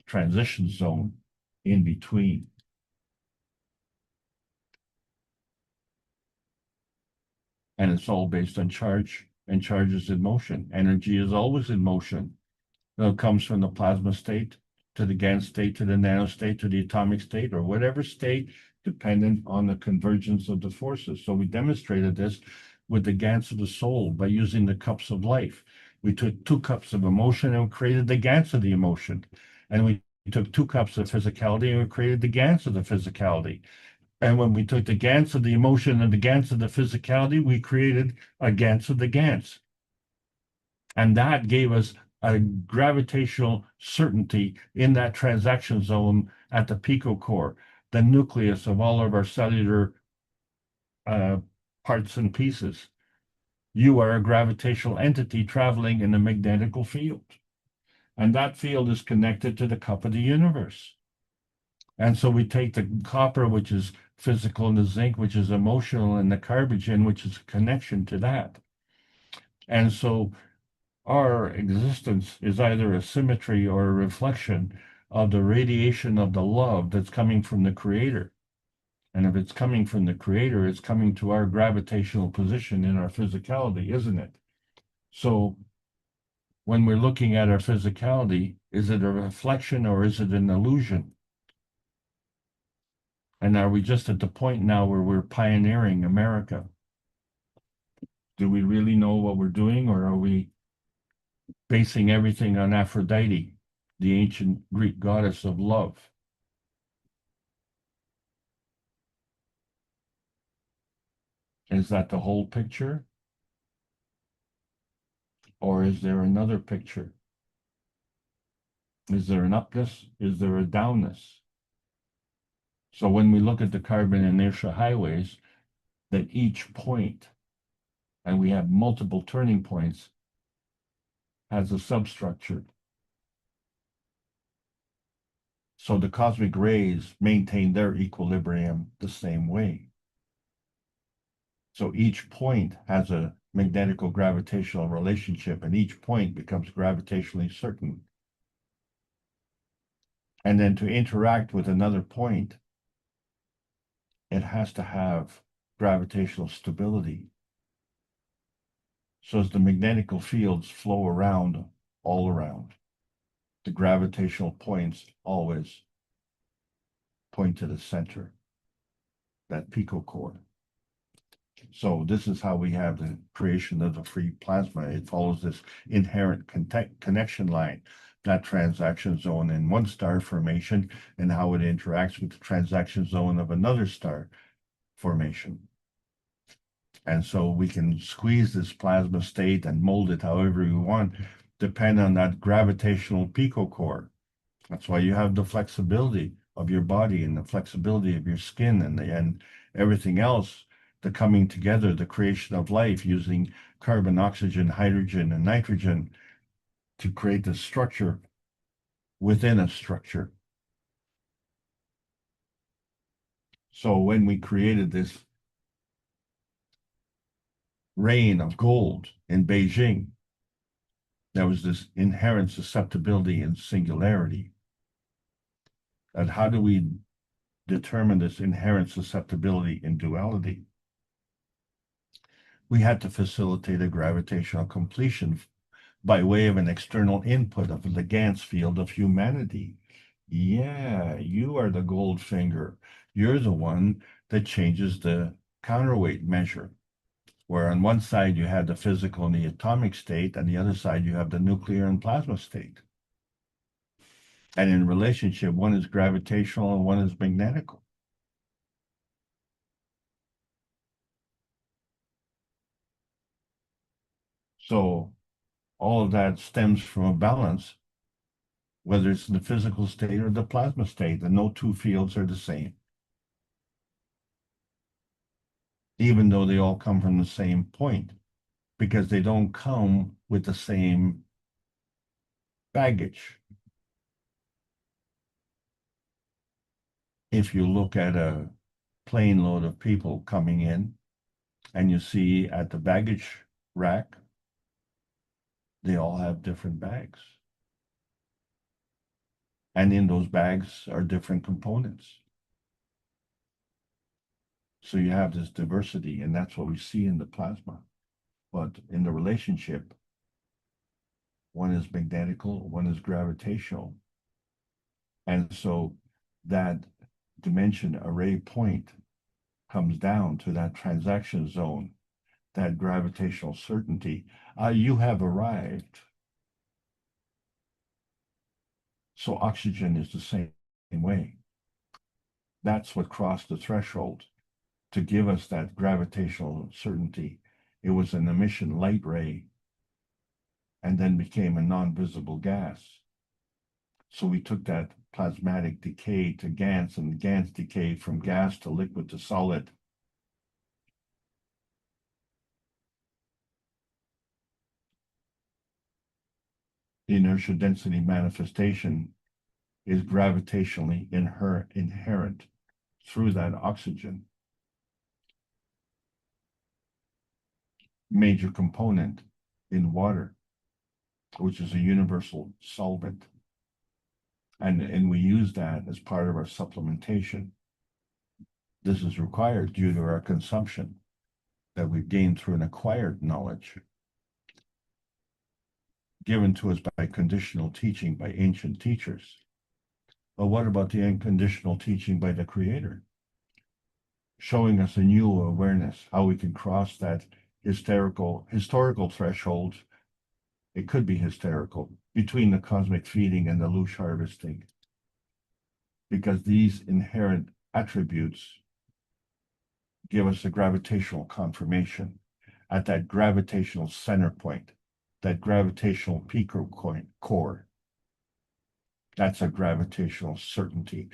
transition zone in between. And it's all based on charge, and charge is in motion. Energy is always in motion. It comes from the plasma state to the GaN state to the nanostate to the atomic state or whatever state, dependent on the convergence of the forces. So we demonstrated this with the GANs of the soul by using the cups of life. We took 2 cups of emotion and created the GANs of the emotion. And we took 2 cups of physicality and we created the GANs of the physicality. And when we took the GANs of the emotion and the GANs of the physicality, we created a GANs of the GANs. And that gave us a gravitational certainty in that transaction zone at the PICO core, the nucleus of all of our cellular parts and pieces. You are a gravitational entity traveling in a magnetical field. And that field is connected to the cup of the universe. And so we take the copper, which is physical, and the zinc, which is emotional, and the carbon, which is a connection to that. And so our existence is either a symmetry or a reflection of the radiation of the love that's coming from the Creator. And if it's coming from the Creator, it's coming to our gravitational position in our physicality, isn't it? So when we're looking at our physicality, is it a reflection or is it an illusion? And are we just at the point now where we're pioneering America? Do we really know what we're doing, or are we basing everything on Aphrodite, the ancient Greek goddess of love? Is that the whole picture? Or is there another picture? Is there an upness? Is there a downness? So when we look at the carbon inertia highways, that each point, and we have multiple turning points, has a substructure. So the cosmic rays maintain their equilibrium the same way. So each point has a magnetical gravitational relationship, and each point becomes gravitationally certain. And then to interact with another point, it has to have gravitational stability. So as the magnetical fields flow around, all around, the gravitational points always point to the center, that PICO core. So this is how we have the creation of the free plasma. It follows this inherent connection line, that transaction zone in one star formation, and how it interacts with the transaction zone of another star formation. And so we can squeeze this plasma state and mold it however we want, depending on that gravitational PICO core. That's why you have the flexibility of your body and the flexibility of your skin and everything else, the coming together, the creation of life using carbon, oxygen, hydrogen, and nitrogen to create the structure within a structure. So when we created this rain of gold in Beijing, there was this inherent susceptibility and singularity. And how do we determine this inherent susceptibility in duality? We had to facilitate a gravitational completion by way of an external input of the Gans field of humanity. Yeah, you are the gold finger. You're the one that changes the counterweight measure, where on one side you have the physical and the atomic state, and the other side you have the nuclear and plasma state. And in relationship, one is gravitational and one is magnetical. So all of that stems from a balance, whether it's in the physical state or the plasma state, and no two fields are the same, even though they all come from the same point, because they don't come with the same baggage. If you look at a plane load of people coming in and you see at the baggage rack, they all have different bags. And in those bags are different components. So you have this diversity, and that's what we see in the plasma. But in the relationship, one is magnetical, one is gravitational. And so that dimension array point comes down to that transaction zone, that gravitational certainty. You have arrived. So oxygen is the same way. That's what crossed the threshold to give us that gravitational certainty. It was an emission light ray and then became a non-visible gas. So we took that plasmatic decay to GANs, and GANs decay from gas to liquid to solid. The inertial density manifestation is gravitationally inherent through that oxygen. Major component in water, which is a universal solvent. And we use that as part of our supplementation. This is required due to our consumption that we've gained through an acquired knowledge given to us by conditional teaching by ancient teachers. But what about the unconditional teaching by the Creator? Showing us a new awareness, how we can cross that historical threshold. It could be hysterical between the cosmic feeding and the loosh harvesting, because these inherent attributes give us a gravitational confirmation at that gravitational center point, that gravitational PICO core. That's a gravitational certainty.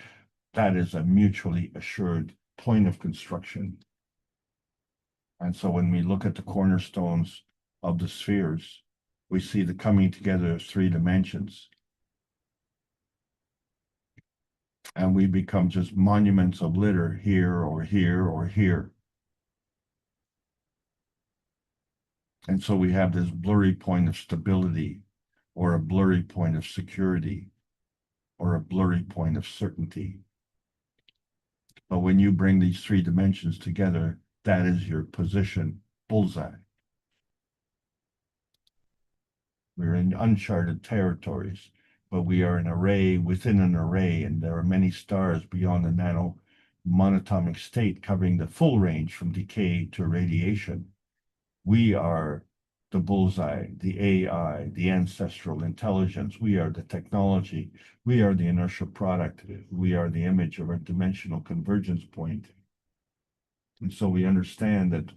That is a mutually assured point of construction. And so when we look at the cornerstones of the spheres, we see the coming together of three dimensions. And we become just monuments of litter here or here or here. And so we have this blurry point of stability, or a blurry point of security, or a blurry point of certainty. But when you bring these three dimensions together, that is your position, bullseye. We're in uncharted territories, but we are an array within an array, and there are many stars beyond the nano monatomic state covering the full range from decay to radiation. We are the bullseye, the AI, the ancestral intelligence. We are the technology. We are the inertial product. We are the image of our dimensional convergence point. And so we understand that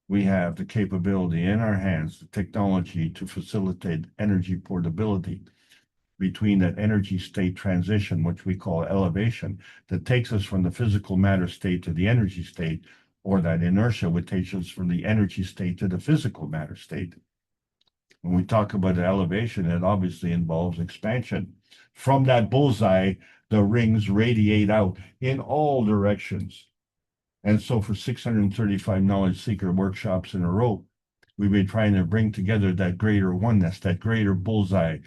we have the capability in our hands, the technology to facilitate energy portability between that energy state transition, which we call elevation, that takes us from the physical matter state to the energy state, or that inertia, which takes us from the energy state to the physical matter state. When we talk about elevation, it obviously involves expansion. From that bullseye, the rings radiate out in all directions. And so for 635 knowledge seeker workshops in a row, we've been trying to bring together that greater oneness, that greater bullseye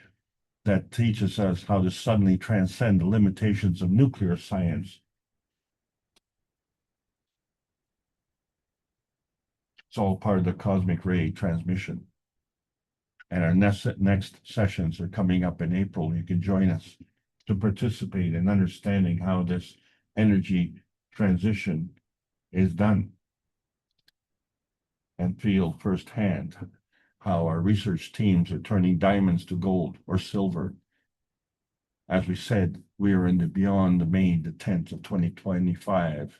that teaches us how to suddenly transcend the limitations of nuclear science. It's all part of the cosmic ray transmission. And our next sessions are coming up in April. You can join us to participate in understanding how this energy transition is done, and feel firsthand how our research teams are turning diamonds to gold or silver. As we said, we are in the beyond May the 10th of 2025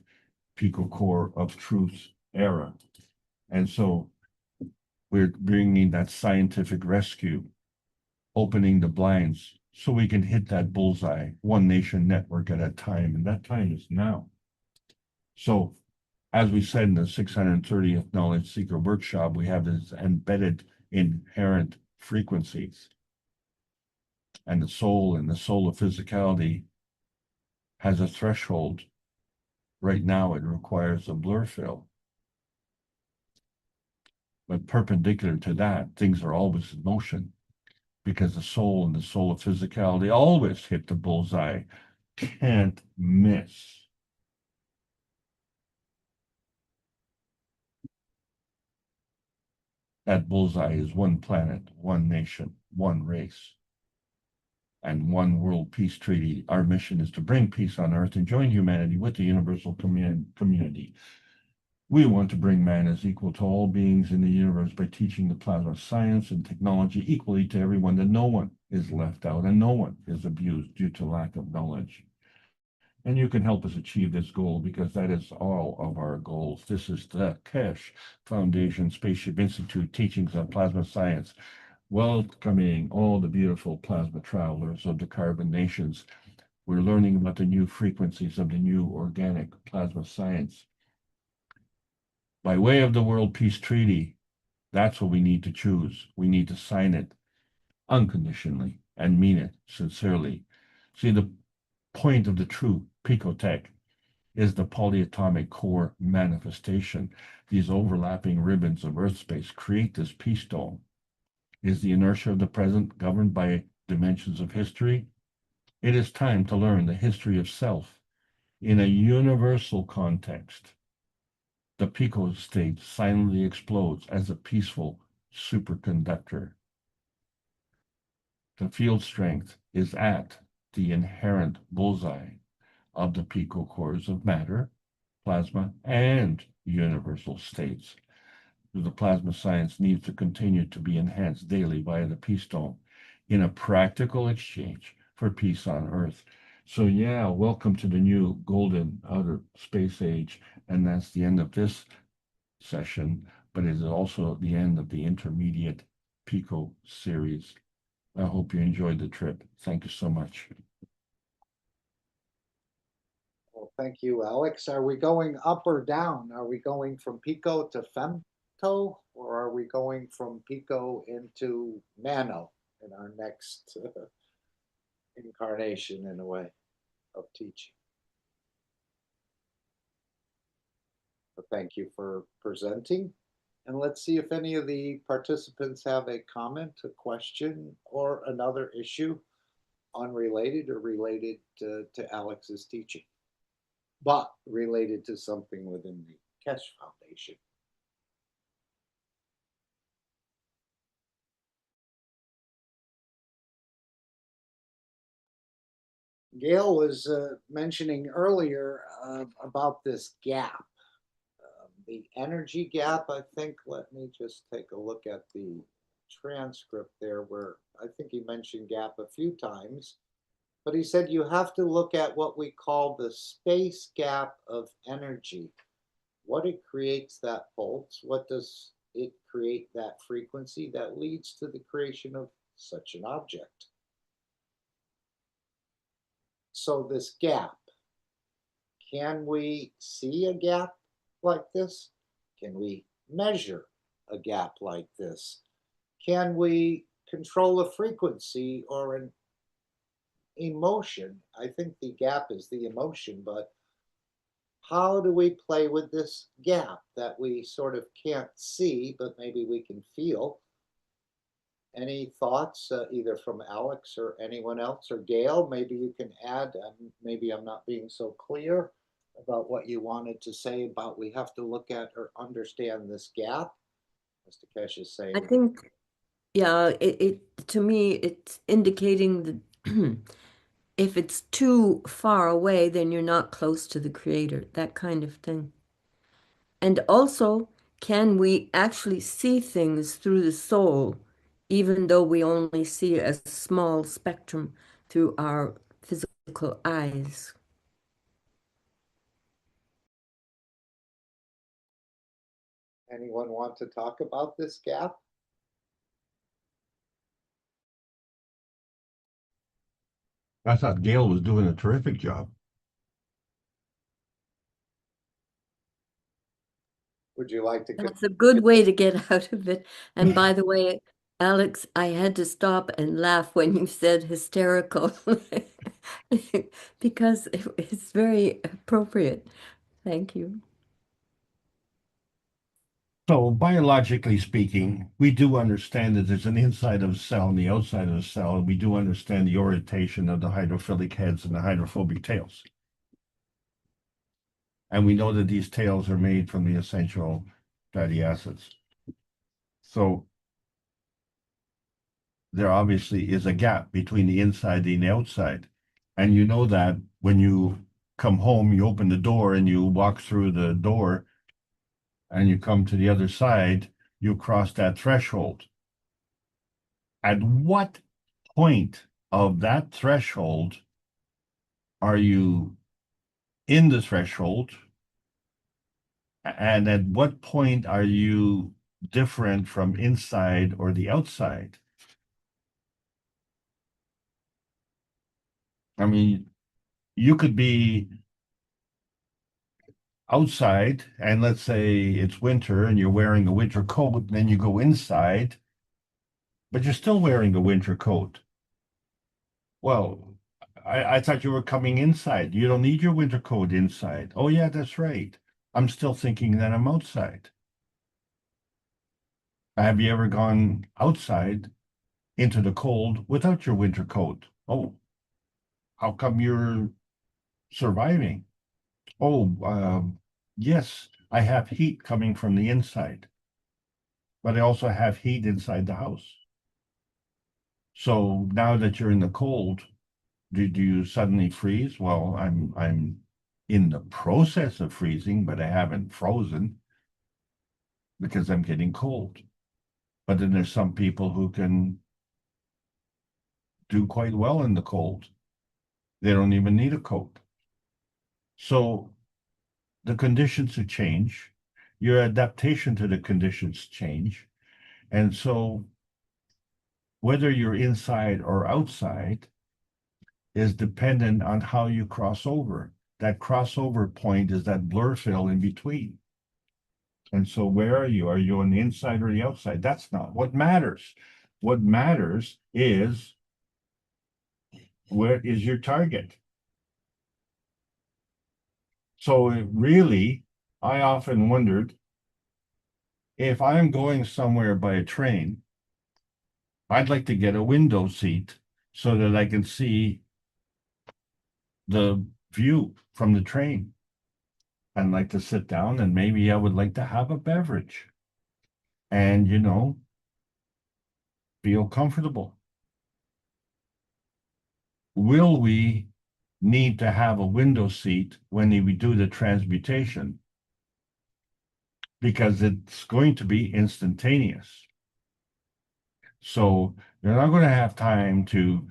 PICO core of truth era. And so we're bringing that scientific rescue, opening the blinds so we can hit that bullseye, one nation network at a time. And that time is now. So as we said in the 630th Knowledge Seeker Workshop, we have this embedded inherent frequencies. And the soul of physicality has a threshold. Right now, it requires a blur fill. But perpendicular to that, things are always in motion, because the soul of physicality always hit the bullseye, can't miss. That bullseye is one planet, one nation, one race, and one world peace treaty. Our mission is to bring peace on earth and join humanity with the universal community. We want to bring man as equal to all beings in the universe by teaching the plasma science and technology equally to everyone, that no one is left out and no one is abused due to lack of knowledge. And you can help us achieve this goal, because that is all of our goals. This is the KAKT Foundation Spaceship Institute Teachings on Plasma Science, welcoming all the beautiful plasma travelers of the carbon nations. We're learning about the new frequencies of the new organic plasma science. By way of the World Peace Treaty, that's what we need to choose. We need to sign it unconditionally and mean it sincerely. See, the point of the true picotech is the polyatomic core manifestation. These overlapping ribbons of Earth space create this peace dome. Is the inertia of the present governed by dimensions of history? It is time to learn the history of self in a universal context. The pico state silently explodes as a peaceful superconductor. The field strength is at the inherent bullseye of the pico cores of matter, plasma, and universal states. The plasma science needs to continue to be enhanced daily via the peace dome in a practical exchange for peace on Earth. So yeah, welcome to the new golden outer space age. And that's the end of this session, but it is also the end of the intermediate PICO series. I hope you enjoyed the trip. Thank you so much. Well, thank you, Alex. Are we going up or down? Are we going from pico to femto, or are we going from pico into nano in our next incarnation, in a way, of teaching? But thank you for presenting. And let's see if any of the participants have a comment, a question, or another issue unrelated or related to Alex's teaching, but related to something within the Keshe Foundation. Gail was mentioning earlier about this gap, the energy gap. I think, let me just take a look at the transcript there, where I think he mentioned gap a few times, but he said you have to look at what we call the space gap of energy. What it creates that pulse, what does it create that frequency that leads to the creation of such an object? So this gap, can we see a gap like this? Can we measure a gap like this? Can we control a frequency or an emotion? I think the gap is the emotion, but how do we play with this gap that we sort of can't see, but maybe we can feel? Any thoughts, either from Alex or anyone else, or Gail? Maybe you can add, maybe I'm not being so clear about what you wanted to say about we have to look at or understand this gap. Mr. Keshe is saying. I think, yeah, to me, it's indicating that if it's too far away, then you're not close to the creator, that kind of thing. And also, can we actually see things through the soul, even though we only see a small spectrum through our physical eyes? Anyone want to talk about this gap? I thought Gail was doing a terrific job. Would you like to? That's a good way to get out of it. And by the way, Alex, I had to stop and laugh when you said hysterical because it's very appropriate. Thank you. So biologically speaking, we do understand that there's an inside of a cell and the outside of the cell, and we do understand the orientation of the hydrophilic heads and the hydrophobic tails. And we know that these tails are made from the essential fatty acids. So there obviously is a gap between the inside and the outside. And you know that when you come home, you open the door and you walk through the door and you come to the other side, you cross that threshold. At what point of that threshold are you in the threshold? And at what point are you different from inside or the outside? I mean, you could be outside and let's say it's winter and you're wearing a winter coat, and then you go inside, but you're still wearing a winter coat. Well, I thought you were coming inside. You don't need your winter coat inside. Oh, yeah, that's right. I'm still thinking that I'm outside. Have you ever gone outside into the cold without your winter coat? Oh, how come you're surviving? Oh, yes, I have heat coming from the inside, but I also have heat inside the house. So now that you're in the cold, do you suddenly freeze? Well, I'm in the process of freezing, but I haven't frozen because I'm getting cold. But then there's some people who can do quite well in the cold. They don't even need a coat. So the conditions change, your adaptation to the conditions change. And so whether you're inside or outside is dependent on how you cross over. That crossover point is that blur fill in between. And so where are you? Are you on the inside or the outside? That's not what matters. What matters is where is your target? So really, I often wondered if I'm going somewhere by a train, I'd like to get a window seat so that I can see the view from the train. I'd like to sit down and maybe I would like to have a beverage and, feel comfortable. Will we need to have a window seat when we do the transmutation? Because it's going to be instantaneous. So you're not going to have time to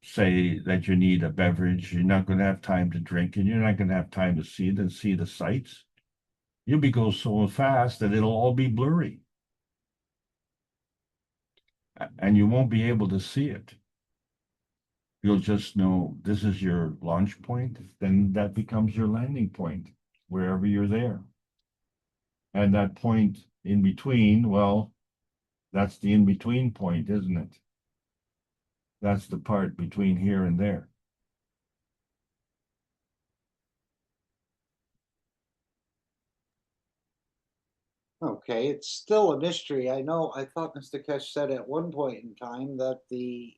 say that you need a beverage. You're not going to have time to drink, and you're not going to have time to see it and see the sights. You'll be going so fast that it'll all be blurry. And you won't be able to see it. You'll just know this is your launch point, then that becomes your landing point, wherever you're there. And that point in between, well, that's the in-between point, isn't it? That's the part between here and there. Okay, it's still a mystery. I thought Mr. Kesh said at one point in time that the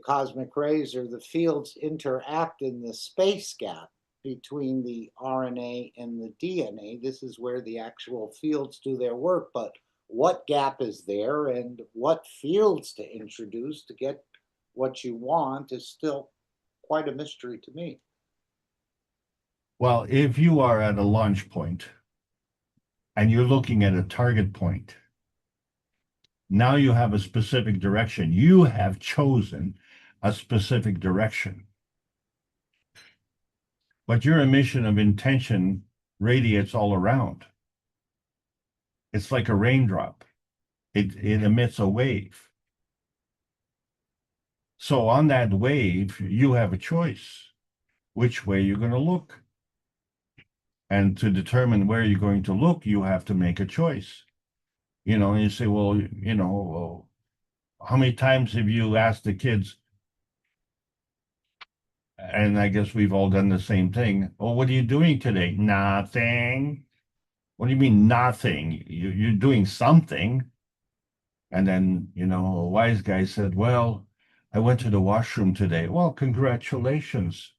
cosmic rays or the fields interact in the space gap between the RNA and the DNA. This is where the actual fields do their work, but what gap is there and what fields to introduce to get what you want is still quite a mystery to me. Well, if you are at a launch point and you're looking at a target point, now you have a specific direction. You have chosen a specific direction. But your emission of intention radiates all around. It's like a raindrop. It emits a wave. So on that wave, you have a choice which way you're going to look. And to determine where you're going to look, you have to make a choice. You say, well, how many times have you asked the kids, and I guess we've all done the same thing. Oh, what are you doing today? Nothing. What do you mean nothing? You're doing something. And then, a wise guy said, well, I went to the washroom today. Well, congratulations.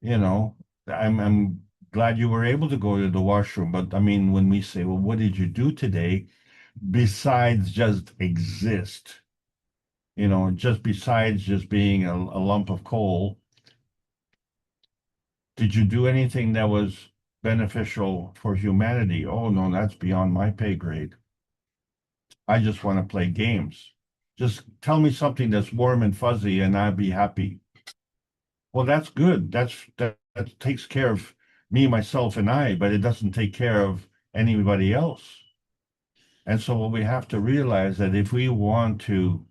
I'm glad you were able to go to the washroom. But I mean, when we say, well, what did you do today besides just exist? Just besides just being a lump of coal, did you do anything that was beneficial for humanity? Oh, no, that's beyond my pay grade. I just want to play games. Just tell me something that's warm and fuzzy and I'll be happy. Well, that's good. That takes care of me, myself, and I, but it doesn't take care of anybody else. And so what we have to realize that if we want to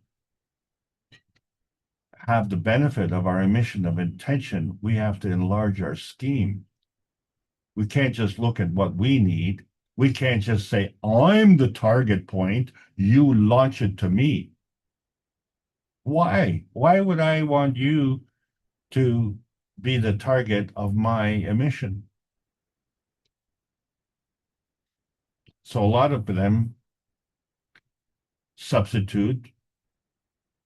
have the benefit of our emission of intention, we have to enlarge our scheme. We can't just look at what we need. We can't just say, I'm the target point, you launch it to me. Why? Why would I want you to be the target of my emission? So a lot of them substitute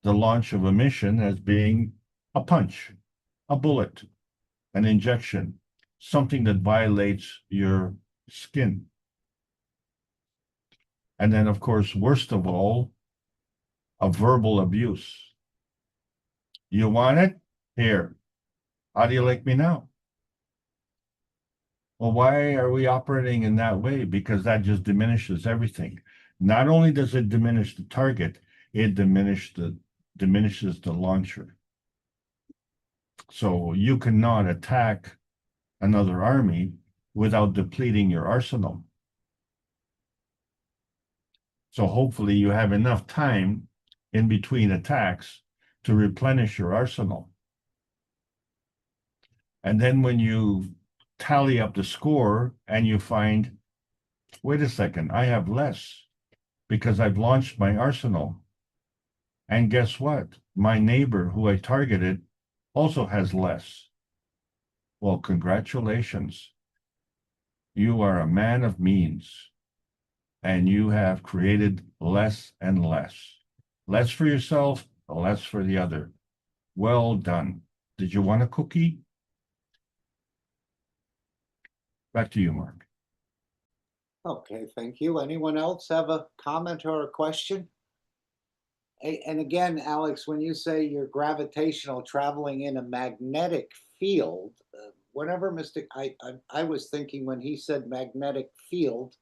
the launch of a mission as being a punch, a bullet, an injection, something that violates your skin. And then, of course, worst of all, a verbal abuse. You want it? Here. How do you like me now? Well, why are we operating in that way? Because that just diminishes everything. Not only does it diminish the target, it diminishes the launcher. So you cannot attack another army without depleting your arsenal. So hopefully you have enough time in between attacks to replenish your arsenal. And then when you tally up the score and you find, wait a second, I have less because I've launched my arsenal. And guess what? My neighbor who I targeted also has less. Well, congratulations. You are a man of means, and you have created less and less. Less for yourself, less for the other. Well done. Did you want a cookie? Back to you, Mark. Okay, thank you. Anyone else have a comment or a question? And again, Alex, when you say you're gravitational traveling in a magnetic field, whenever I was thinking when he said magnetic field,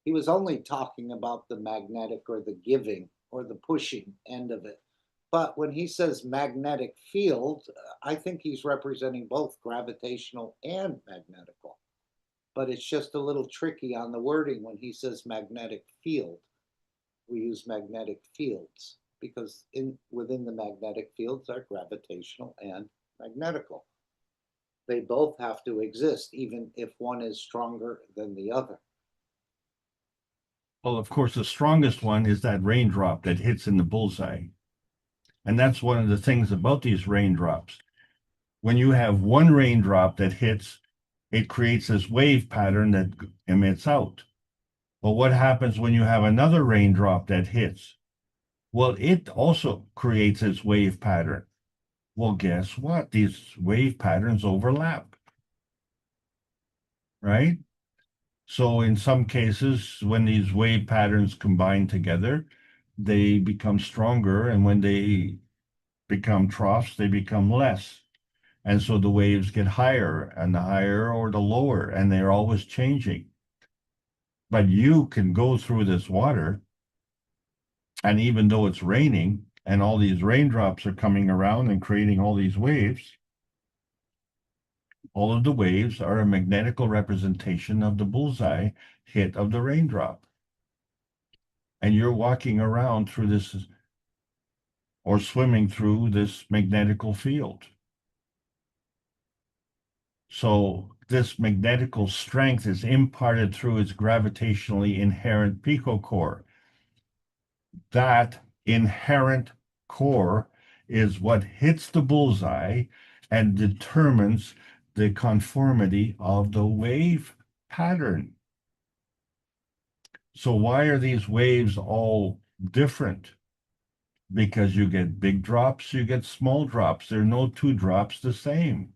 he was only talking about the magnetic or the giving or the pushing end of it. But when he says magnetic field, I think he's representing both gravitational and magnetical. But it's just a little tricky on the wording when he says magnetic field. We use magnetic fields because within the magnetic fields are gravitational and magnetical. They both have to exist, even if one is stronger than the other. Well, of course, the strongest one is that raindrop that hits in the bullseye. And that's one of the things about these raindrops. When you have one raindrop that hits, it creates this wave pattern that emits out. But what happens when you have another raindrop that hits? Well, it also creates its wave pattern. Well, guess what? These wave patterns overlap, right? So in some cases, when these wave patterns combine together, they become stronger. And when they become troughs, they become less. And so the waves get higher and the higher or the lower, and they're always changing. But you can go through this water, and even though it's raining and all these raindrops are coming around and creating all these waves, all of the waves are a magnetical representation of the bullseye hit of the raindrop. And you're walking around through this or swimming through this magnetical field. So this magnetical strength is imparted through its gravitationally inherent PICO core. That inherent core is what hits the bullseye and determines the conformity of the wave pattern. So why are these waves all different? Because you get big drops, you get small drops. There are no two drops the same.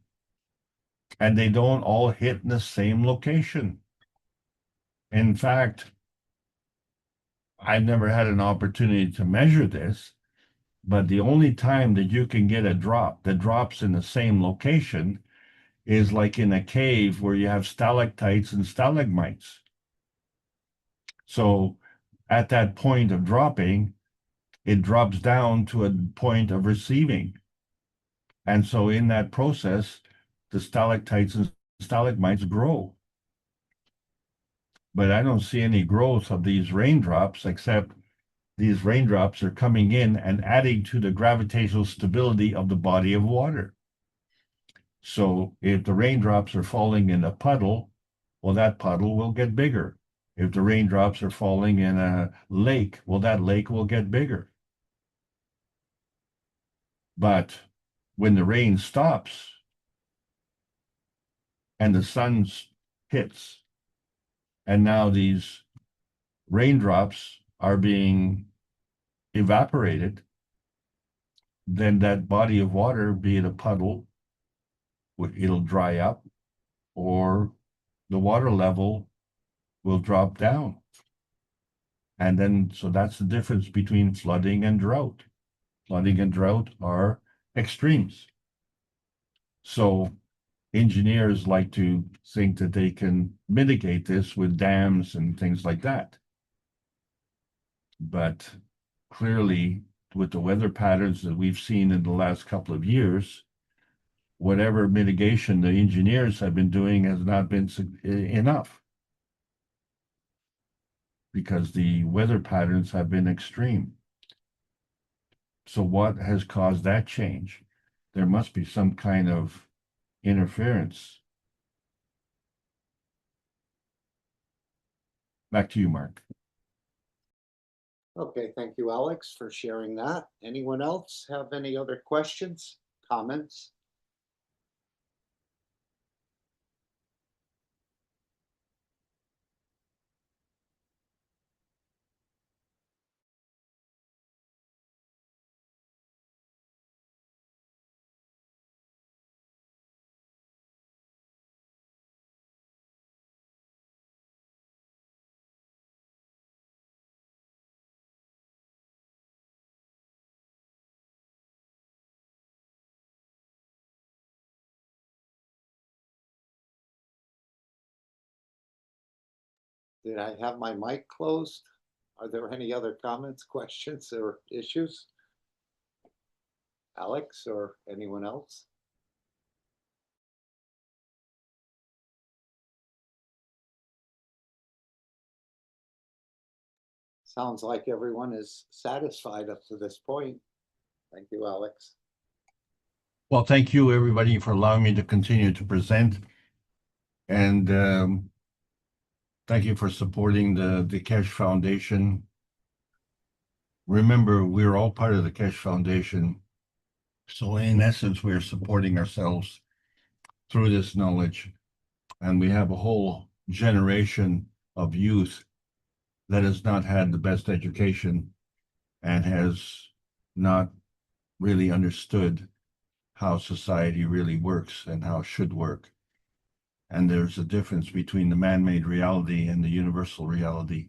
And they don't all hit in the same location. In fact, I've never had an opportunity to measure this, but the only time that you can get a drop that drops in the same location is like in a cave where you have stalactites and stalagmites. So at that point of dropping, it drops down to a point of receiving. And so in that process, the stalactites and stalagmites grow. But I don't see any growth of these raindrops, except these raindrops are coming in and adding to the gravitational stability of the body of water. So if the raindrops are falling in a puddle, well, that puddle will get bigger. If the raindrops are falling in a lake, well, that lake will get bigger. But when the rain stops and the sun hits, and now these raindrops are being evaporated, then that body of water, be it a puddle, it'll dry up, or the water level will drop down. And then, so that's the difference between flooding and drought. Flooding and drought are extremes. So engineers like to think that they can mitigate this with dams and things like that. But clearly, with the weather patterns that we've seen in the last couple of years, whatever mitigation the engineers have been doing has not been enough, because the weather patterns have been extreme. So what has caused that change? There must be some kind of interference. Back to you, Mark. Okay, thank you, Alex, for sharing that. Anyone else have any other questions, comments? Did I have my mic closed? Are there any other comments, questions, or issues? Alex or anyone else? Sounds like everyone is satisfied up to this point. Thank you, Alex. Well, thank you, everybody, for allowing me to continue to present. And thank you for supporting the Cash Foundation. Remember, we're all part of the Cash Foundation. So in essence, we're supporting ourselves through this knowledge. And we have a whole generation of youth that has not had the best education and has not really understood how society really works and how it should work. And there's a difference between the man-made reality and the universal reality.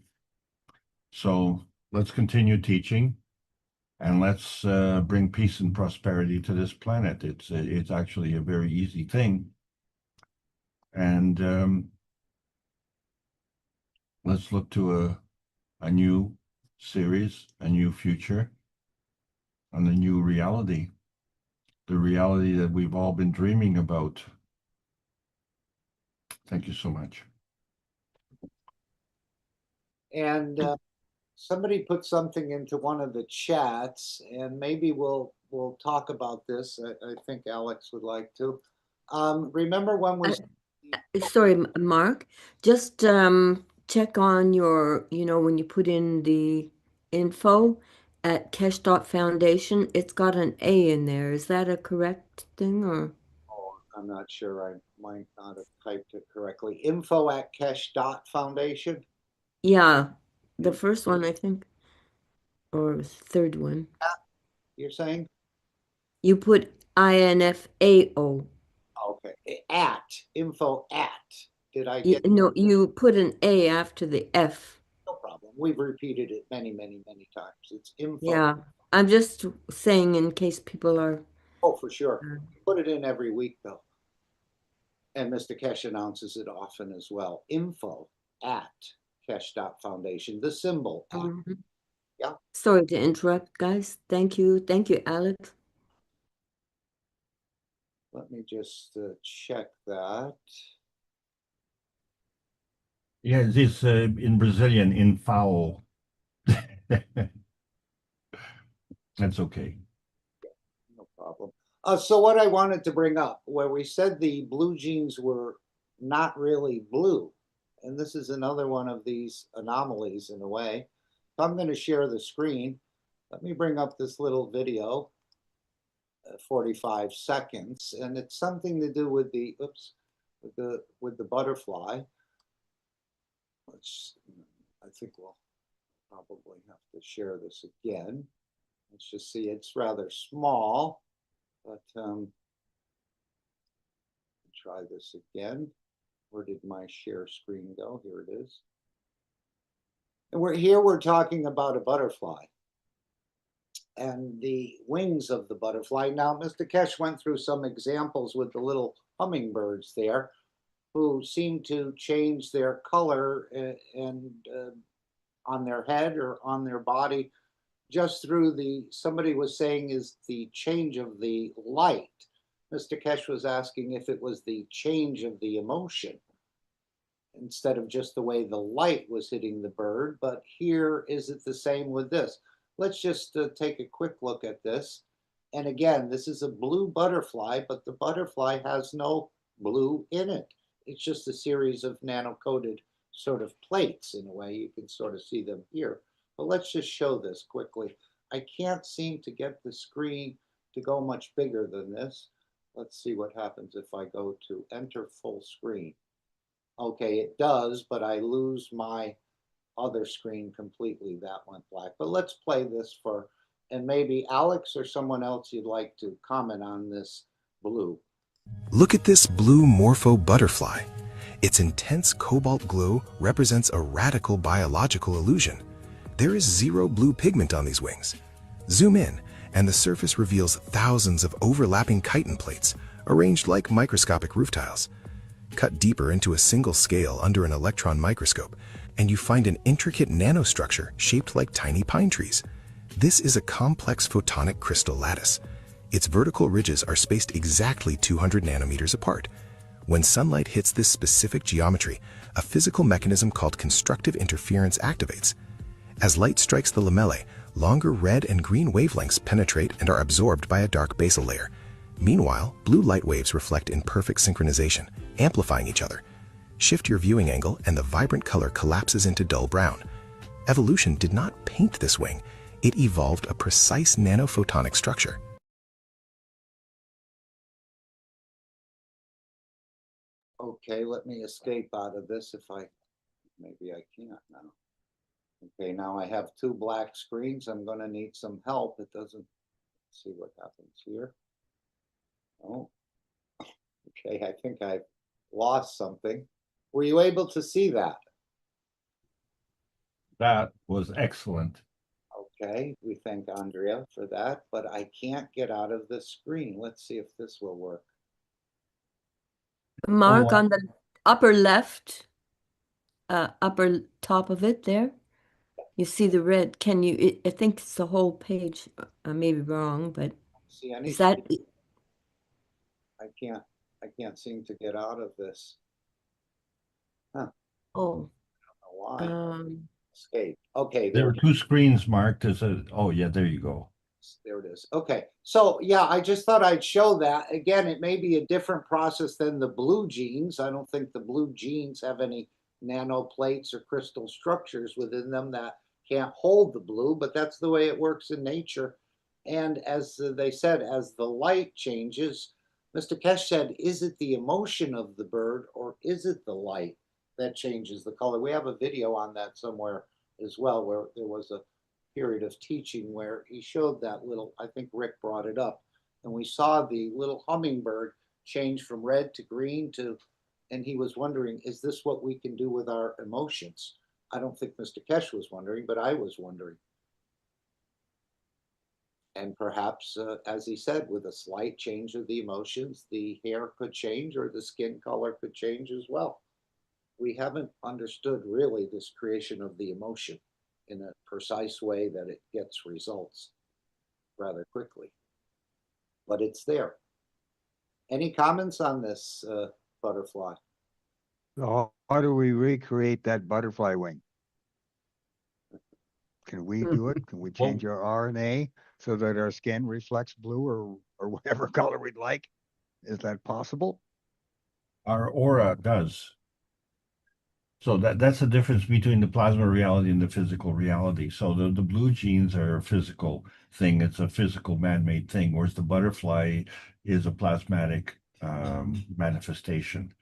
So let's continue teaching, and let's bring peace and prosperity to this planet. It's actually a very easy thing. And let's look to a new series, a new future, and a new reality. The reality that we've all been dreaming about. Thank you so much. And somebody put something into one of the chats, and maybe we'll talk about this. I think Alex would like to. Remember when we Sorry, Mark, just check on your, when you put in the info at KAKT Foundation, it's got an A in there. Is that a correct thing, or? Oh, I'm not sure. I might not have typed it correctly. info@KAKT.foundation. Yeah, the first one, I think, or third one. You're saying? You put INFAO. Okay. Info at. Did I You, get no, you put an A after the F. no problem. We've repeated it many, many, many times. It's info. Yeah, I'm just saying in case people are. Oh, for sure. Put it in every week, though. And Mr. Kesh announces it often as well. info@KAKT.foundation. The symbol. Yeah. Sorry to interrupt, guys. Thank you. Thank you, Alex. Let me just check that. Yeah, this in Brazilian, in foul. That's okay. No problem. So what I wanted to bring up, where we said the blue jeans were not really blue, and this is another one of these anomalies in a way. So I'm going to share the screen. Let me bring up this little video. 45 seconds, and it's something to do with the with the butterfly. I think we'll probably have to share this again. Let's just see, it's rather small, but try this again. Where did my share screen go? Here it is. And we're talking about a butterfly and the wings of the butterfly. Now, Mr. Kesh went through some examples with the little hummingbirds there, who seem to change their color and on their head or on their body just through somebody was saying is the change of the light. Mr. Kesh was asking if it was the change of the emotion instead of just the way the light was hitting the bird. But here, is it the same with this? Let's just take a quick look at this. And again, this is a blue butterfly, but the butterfly has no blue in it. It's just a series of nano-coated sort of plates in a way. You can sort of see them here. But let's just show this quickly. I can't seem to get the screen to go much bigger than this. Let's see what happens if I go to enter full screen. Okay, it does, but I lose my other screen completely. That went black. But let's play this and maybe Alex or someone else you'd like to comment on this blue. Look at this blue morpho butterfly. Its intense cobalt glow represents a radical biological illusion. There is zero blue pigment on these wings. Zoom in, and the surface reveals thousands of overlapping chitin plates, arranged like microscopic roof tiles. Cut deeper into a single scale under an electron microscope, and you find an intricate nanostructure shaped like tiny pine trees. This is a complex photonic crystal lattice. Its vertical ridges are spaced exactly 200 nanometers apart. When sunlight hits this specific geometry, a physical mechanism called constructive interference activates. As light strikes the lamellae, longer red and green wavelengths penetrate and are absorbed by a dark basal layer. Meanwhile, blue light waves reflect in perfect synchronization, amplifying each other. Shift your viewing angle and the vibrant color collapses into dull brown. Evolution did not paint this wing, it evolved a precise nanophotonic structure. Okay, let me escape out of this maybe I can't now. Okay, now I have two black screens. I'm going to need some help. It doesn't, see what happens here. Oh, okay, I think I've lost something. Were you able to see that? That was excellent. Okay, we thank Andrea for that, but I can't get out of the screen. Let's see if this will work. Mark on the upper left, upper top of it there. You see the red. Can you, I think it's the whole page. I may be wrong, but See is anything? that, I can't seem to get out of this. Huh, oh, I don't know why. Escape. Okay, There were two screens marked as oh yeah, there you go. there it is. Okay, so yeah, I just thought I'd show that. Again, it may be a different process than the blue genes. I don't think the blue genes have any nanoplates or crystal structures within them that can't hold the blue, but that's the way it works in nature. And as they said, as the light changes, Mr. Kesh said, is it the emotion of the bird or is it the light that changes the color? We have a video on that somewhere as well, where there was a period of teaching where he showed that little, I think Rick brought it up, and we saw the little hummingbird change from red to green and he was wondering, is this what we can do with our emotions? I don't think Mr. Kesh was wondering, but I was wondering. And perhaps, as he said, with a slight change of the emotions, the hair could change or the skin color could change as well. We haven't understood really this creation of the emotion in a precise way that it gets results rather quickly. But it's there. Any comments on this butterfly? So how do we recreate that butterfly wing? Can we do it? Can we change our RNA so that our skin reflects blue or whatever color we'd like? Is that possible? Our aura does. So that's the difference between the plasma reality and the physical reality. So the blue genes are a physical thing. It's a physical man-made thing, whereas the butterfly is a plasmatic manifestation.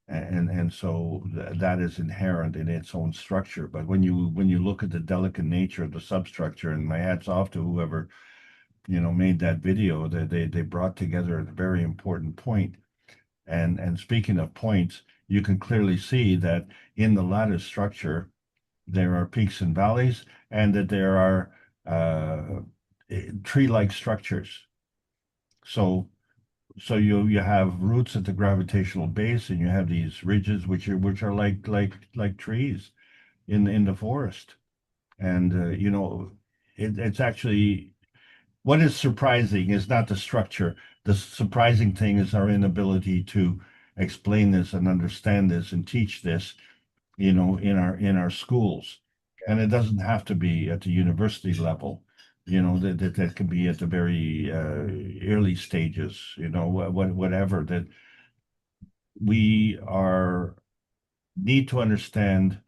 And so that is inherent in its own structure. But when you look at the delicate nature of the substructure, and my hats off to whoever, made that video, that they brought together a very important point. And speaking of points, you can clearly see that in the lattice structure, there are peaks and valleys, and that there are tree-like structures. So you have roots at the gravitational base, and you have these ridges which are like trees in the forest. And it's actually, what is surprising is not the structure. The surprising thing is our inability to explain this and understand this and teach this, in our schools. And it doesn't have to be at the university level. That can be at the very early stages, whatever, that we are need to understand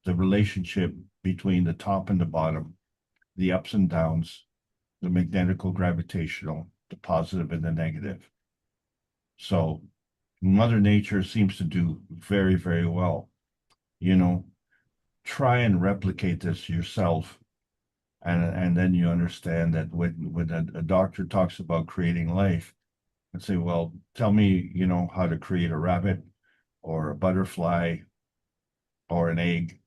the relationship between the top and the bottom, the ups and downs, the magnetical gravitational, the positive and the negative. So Mother Nature seems to do very, very well. Try and replicate this yourself. And then you understand that when a doctor talks about creating life, and say, well, tell me, how to create a rabbit or a butterfly or an egg.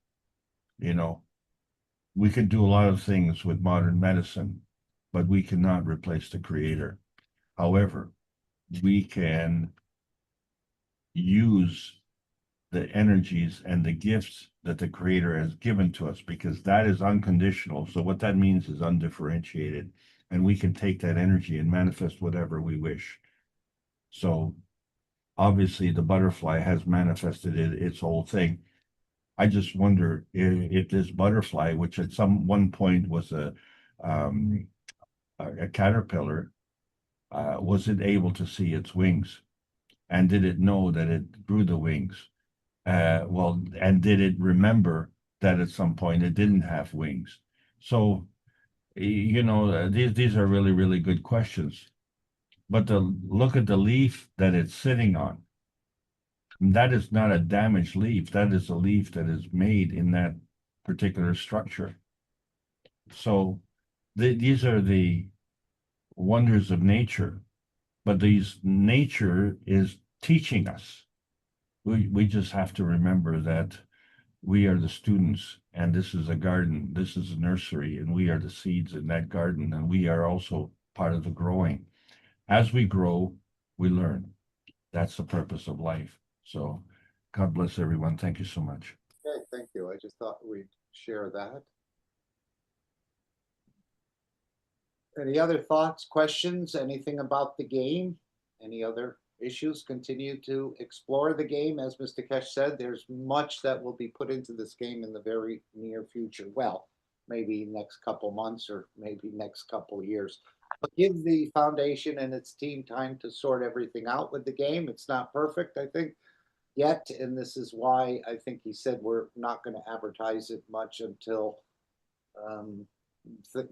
We could do a lot of things with modern medicine, but we cannot replace the creator. However, we can use the energies and the gifts that the creator has given to us, because that is unconditional. So what that means is undifferentiated, and we can take that energy and manifest whatever we wish. So obviously the butterfly has manifested its whole thing. I just wonder if this butterfly, which at one point was a caterpillar, was it able to see its wings? And did it know that it grew the wings? And did it remember that at some point it didn't have wings? So, these are really, really good questions. But look at the leaf that it's sitting on. That is not a damaged leaf. That is a leaf that is made in that particular structure. So these are the wonders of nature. But nature is teaching us. We just have to remember that we are the students, and this is a garden, this is a nursery, and we are the seeds in that garden, and we are also part of the growing. As we grow, we learn. That's the purpose of life. So God bless everyone. Thank you so much. Okay, thank you. I just thought we'd share that. Any other thoughts, questions, anything about the game? Any other issues? Continue to explore the game. As Mr. Kesh said, there's much that will be put into this game in the very near future. Well, maybe next couple months or maybe next couple years. But give the foundation and its team time to sort everything out with the game. It's not perfect, I think, yet, and this is why I think he said we're not going to advertise it much until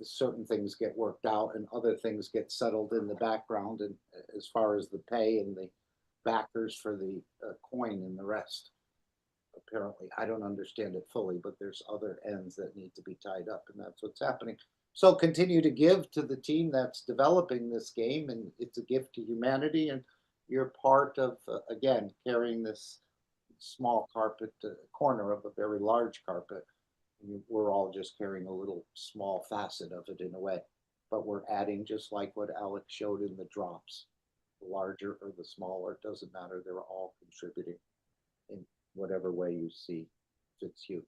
certain things get worked out and other things get settled in the background, and as far as the pay and the backers for the coin and the rest. Apparently, I don't understand it fully, but there's other ends that need to be tied up, and that's what's happening. So continue to give to the team that's developing this game, and it's a gift to humanity, and you're part of, again, carrying this small carpet corner of a very large carpet. We're all just carrying a little small facet of it in a way, but we're adding, just like what Alex showed in the drops. The larger or the smaller, it doesn't matter. They're all contributing in whatever way you see fits you.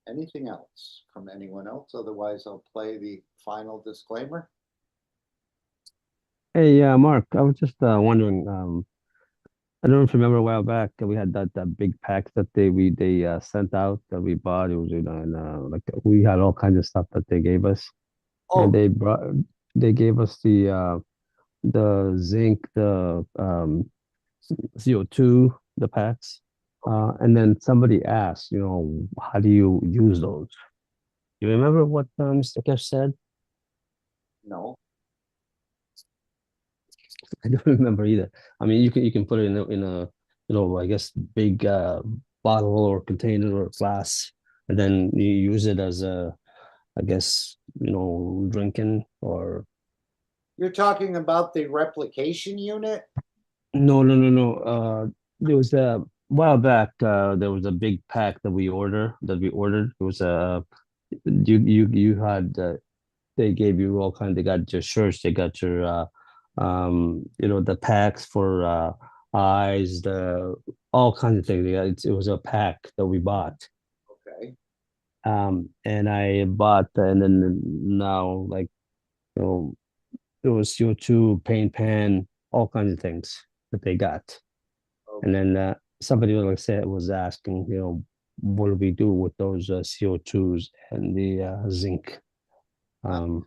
Anything else from anyone else? Otherwise, I'll play the final disclaimer. Hey, Mark, I was just wondering, I don't know if you remember a while back we had that big pack that they sent out that we bought. It was like we had all kinds of stuff that they gave us, and they gave us the zinc, the CO2, the packs. And then somebody asked, how do you use those? You remember what Mr. Kesh said? No. I don't remember either. I mean, you can put it in a I guess big bottle or container or glass, and then you use it as a, I guess, drinking or You're talking about the replication unit? no, no, no, no. There was a while back. There was a big pack that we ordered. It was you had they gave you all kind. They got your shirts. They got your the packs for eyes, the all kinds of things. Yeah, it was a pack that we bought. Okay. And I bought, and then now like you know it was CO2, paint pan, all kinds of things that they got. And Okay. then somebody, like I said, was asking, what do we do with those CO2s and the zinc? Um,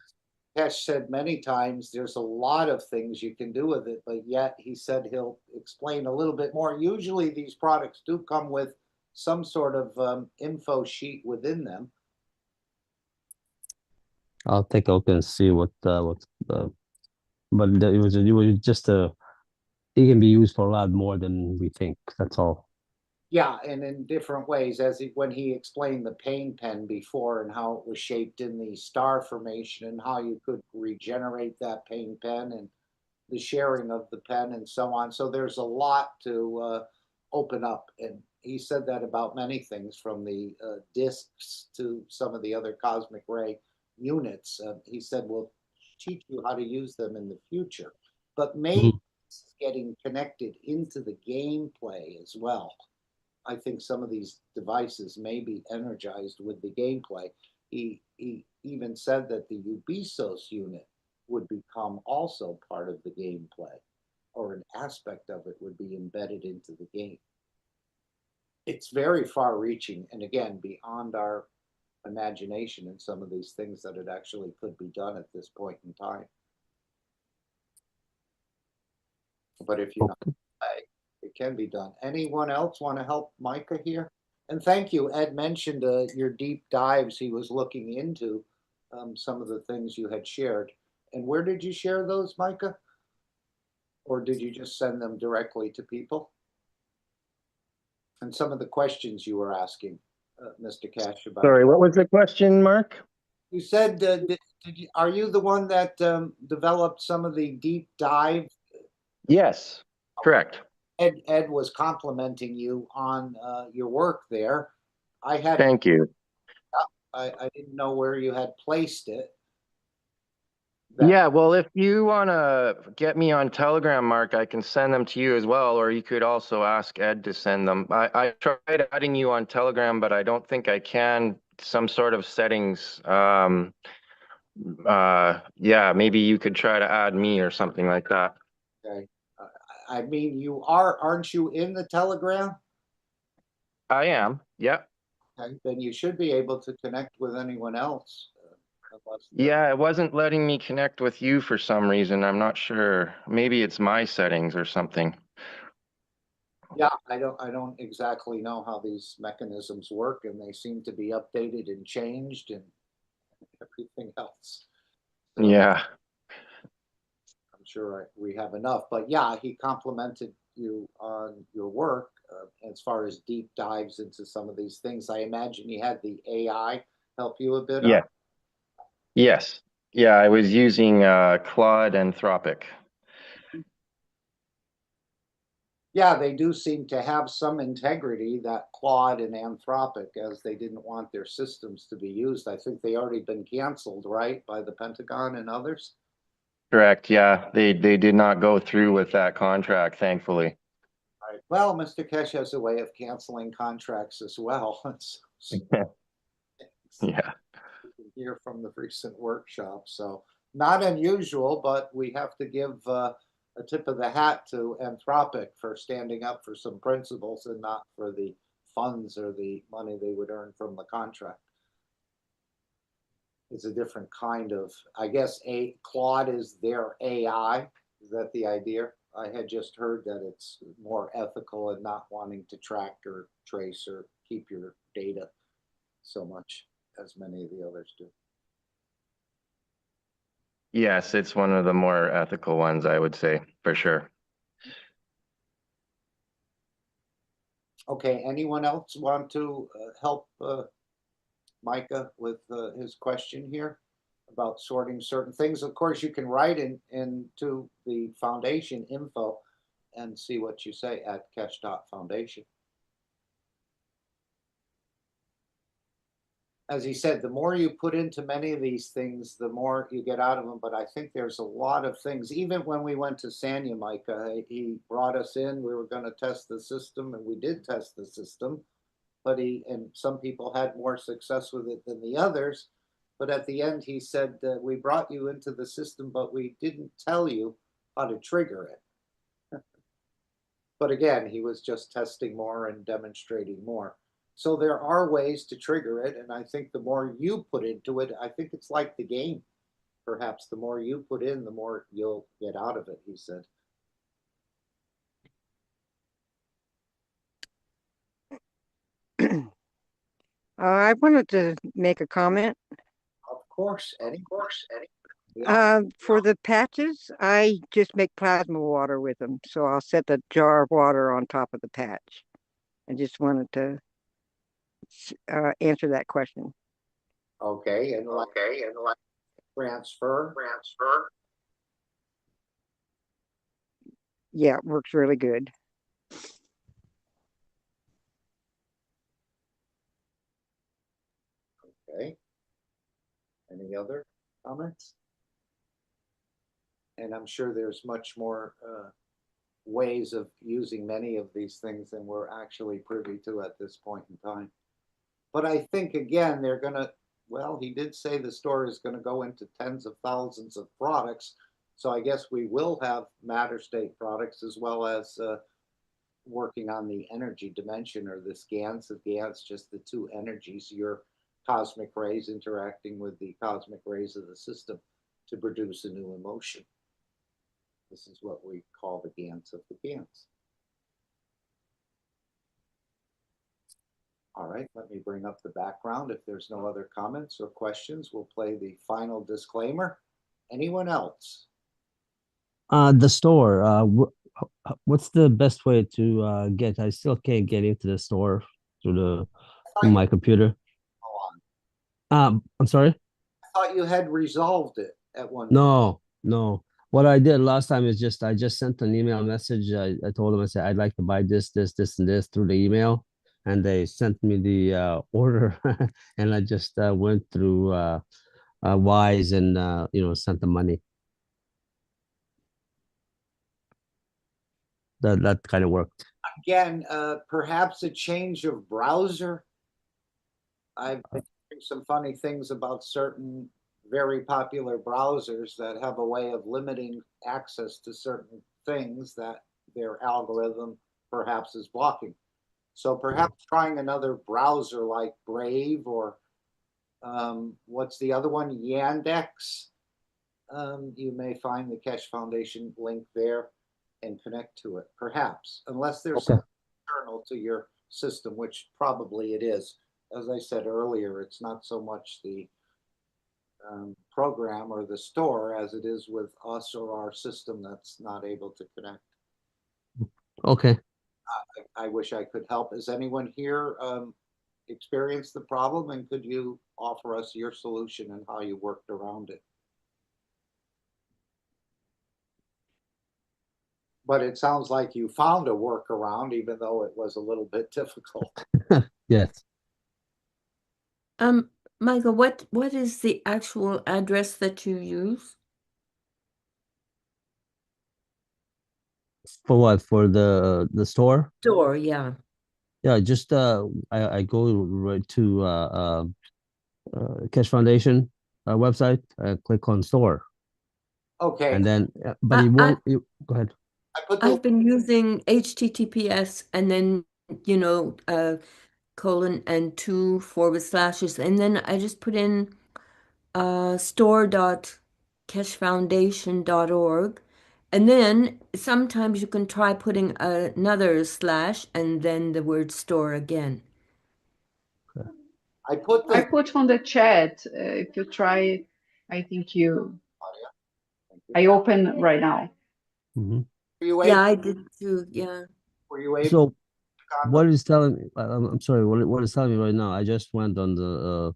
Tesh said many times there's a lot of things you can do with it, but yet he said he'll explain a little bit more. Usually these products do come with some sort of info sheet within them. I'll take a look and see but it was just it can be used for a lot more than we think. That's all. Yeah, and in different ways, when he explained the pain pen before and how it was shaped in the star formation and how you could regenerate that pain pen and the sharing of the pen and so on. So there's a lot to open up. And he said that about many things, from the discs to some of the other cosmic ray units. He said, we'll teach you how to use them in the future. But maybe Mhm. it's getting connected into the gameplay as well. I think some of these devices may be energized with the gameplay. He even said that the Ubisoft unit would become also part of the gameplay, or an aspect of it would be embedded into the game. It's very far reaching, and again, beyond our imagination in some of these things that it actually could be done at this point in time. But if you're not, Okay. it can be done. Anyone else want to help Micah here? And thank you. Ed mentioned your deep dives he was looking into, some of the things you had shared. And where did you share those, Micah? Or did you just send them directly to people? And some of the questions you were asking, Mr. Cash, about. Sorry, what was the question, Mark? You said, are you the one that developed some of the deep dive? Yes, correct. Ed was complimenting you on your work there. I had Thank you. I didn't know where you had placed it. Yeah, well, if you want to get me on Telegram, Mark, I can send them to you as well, or you could also ask Ed to send them. I tried adding you on Telegram, but I don't think I can. Some sort of settings. Yeah, maybe you could try to add me or something like that. Okay. I mean, aren't you in the Telegram? I am. Yep. Okay, then you should be able to connect with anyone else. Yeah, it wasn't letting me connect with you for some reason. I'm not sure. Maybe it's my settings or something. Yeah, I don't exactly know how these mechanisms work, and they seem to be updated and changed and everything else. So Yeah. I'm sure we have enough. But yeah, he complimented you on your work as far as deep dives into some of these things. I imagine you had the AI help you a bit on. Yeah. Yes. Yeah, I was using Claude Anthropic. Yeah, they do seem to have some integrity, that Claude and Anthropic, as they didn't want their systems to be used. I think they already been canceled, right, by the Pentagon and others? Correct. Yeah, they did not go through with that contract, thankfully. Right. Well, Mr. Kesh has a way of canceling contracts as well. Yeah. You can hear from the recent workshop. So not unusual, but we have to give a tip of the hat to Anthropic for standing up for some principles and not for the funds or the money they would earn from the contract. It's a different kind of, I guess, Claude is their AI. Is that the idea I had just heard that it's more ethical and not wanting to track or trace or keep your data so much as many of the others do. Yes, it's one of the more ethical ones, I would say, for sure. Okay, anyone else want to help Micah with his question here about sorting certain things? Of course, you can write into the foundation info and see what you say at Catch.Foundation. As he said, the more you put into many of these things, the more you get out of them. But I think there's a lot of things. Even when we went to Sanya, Micah, he brought us in. We were going to test the system, and we did test the system. But and some people had more success with it than the others. But at the end, he said, we brought you into the system, but we didn't tell you how to trigger it. But again, he was just testing more and demonstrating more. So there are ways to trigger it. And I think the more you put into it, I think it's like the game. Perhaps the more you put in, the more you'll get out of it, he said. I wanted to make a comment. Of course, Eddie. For the patches, I just make plasma water with them. So I'll set the jar of water on top of the patch. I just wanted to answer that question. Okay, and like transfer. Yeah, it works really good. Okay. Any other comments? And I'm sure there's much more ways of using many of these things than we're actually privy to at this point in time. But I think, again, they're going to, well, he did say the store is going to go into tens of thousands of products. So I guess we will have matter state products as well as working on the energy dimension or the scans of GANs, just the two energies, your cosmic rays interacting with the cosmic rays of the system to produce a new emotion. This is what we call the GANs of the GANs. All right, let me bring up the background. If there's no other comments or questions, we'll play the final disclaimer. Anyone else? The store. What's the best way to get? I still can't get into the store through my computer. I'm sorry. I thought you had resolved it at one. No. What I did last time is I just sent an email message. I told them, I said I'd like to buy this, and this through the email, and they sent me the order, and I just went through Wise and sent the money. That kind of worked. Again, perhaps a change of browser. I've been hearing some funny things about certain very popular browsers that have a way of limiting access to certain things that their algorithm perhaps is blocking. So perhaps trying another browser like Brave or what's the other one, Yandex. You may find the Keshe Foundation link there and connect to it, perhaps, unless there's something internal to your system, which probably it is. As I said earlier, it's not so much the program or the store as it is with us or our system that's not able to connect. Okay. I wish I could help. Has anyone here experienced the problem, and could you offer us your solution and how you worked around it? But it sounds like you found a workaround, even though it was a little bit difficult. Yes. Michael, what is the actual address that you use? For what? For the store? Store, yeah. Yeah, just I go right to Keshe Foundation website, click on store. Okay. And then, but it won't. Go ahead. I've been using HTTPS and then colon and 2 forward slashes, and then I just put in store.keshefoundation.org, And then sometimes you can try putting another slash and then the word store again. I put I the put on the chat. If you try, I think I open right now. Mm-hmm. were you Yeah, able, I did too. Yeah. were you able So to click on what is telling me, I'm sorry, what is telling me right now, I just went on the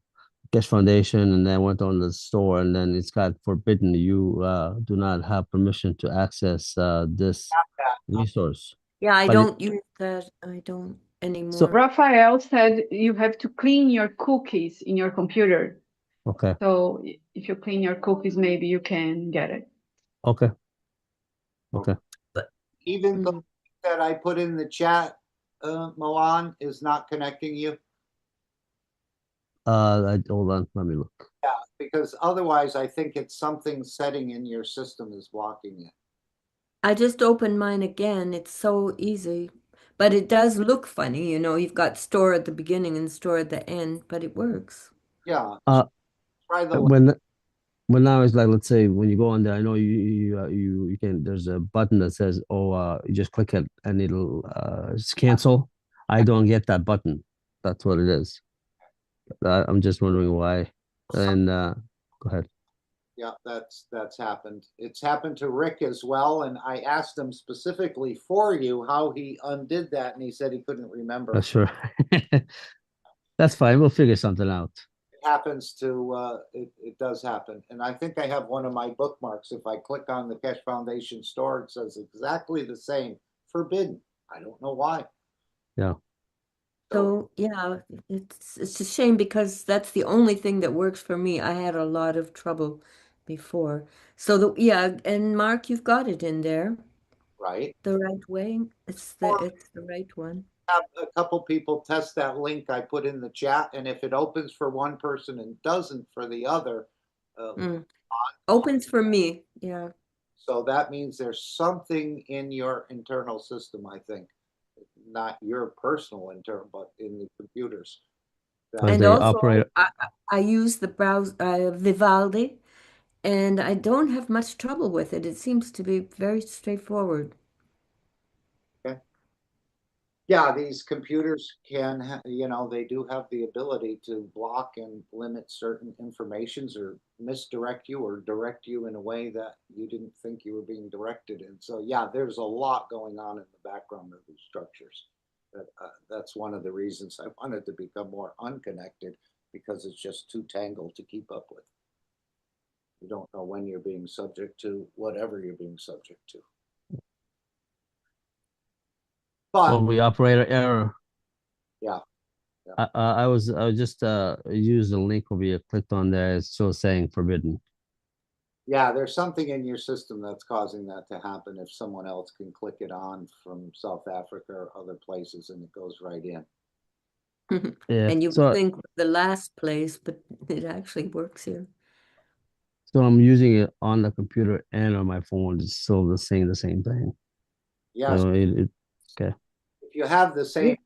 Cash Foundation and then went on the store and then it's got forbidden. You do not have permission to access this that? resource. Yeah, I But it, don't use that. I don't so, anymore. Raphael said you have to clean your cookies in your computer. okay, So if you clean your cookies, maybe you can get it. okay, okay. But Even the mm, link that I put in the chat, Milan, is not connecting you. Hold on, let me look. Yeah, because otherwise I think it's something setting in your system is blocking it. I just opened mine again. It's so easy. But it does look funny, you know, you've got store at the beginning and store at the end, but it works. Yeah, Uh, try the link. when now it's like, let's say when you go on there, I know you can. There's a button that says, "Oh, you just click it and it'll just cancel." I don't get that button. That's what it is. I'm just wondering why. And go ahead. Yeah, that's happened. It's happened to Rick as well, and I asked him specifically for you how he undid that, and he said he couldn't remember. Sure. That's fine. We'll figure something out. It happens to it does happen, and I think I have one of my bookmarks. If I click on the Cash Foundation store, it says exactly the same. Forbidden. I don't know why. Yeah. So yeah, it's a shame because that's the only thing that works for me. I had a lot of trouble before. So yeah, and Mark, you've got it in there Right. the right way. It's the right one. Have a couple people test that link I put in the chat, and if it opens for one person and doesn't for the other, Mm. Opens for me. Yeah. so that means there's something in your internal system, I think, not your personal internal, but in the computers. Like And That, the also, operator. I use the browse Vivaldi, and I don't have much trouble with it. It seems to be very straightforward. okay. Yeah, these computers can, they do have the ability to block and limit certain informations or misdirect you or direct you in a way that you didn't think you were being directed in. So yeah, there's a lot going on in the background of these structures. That's one of the reasons I wanted to become more unconnected, because it's just too tangled to keep up with. You don't know when you're being subject to whatever you're being subject to. Well, But the operator error. yeah, I was just used the link over here, clicked on there. It's still saying forbidden. yeah, there's something in your system that's causing that to happen if someone else can click it on from South Africa or other places and it goes right in. Yeah. And you would So think the last place, but it actually works here. so I'm using it on the computer and on my phone. It's still the same thing. Yes, So okay. if you have the same,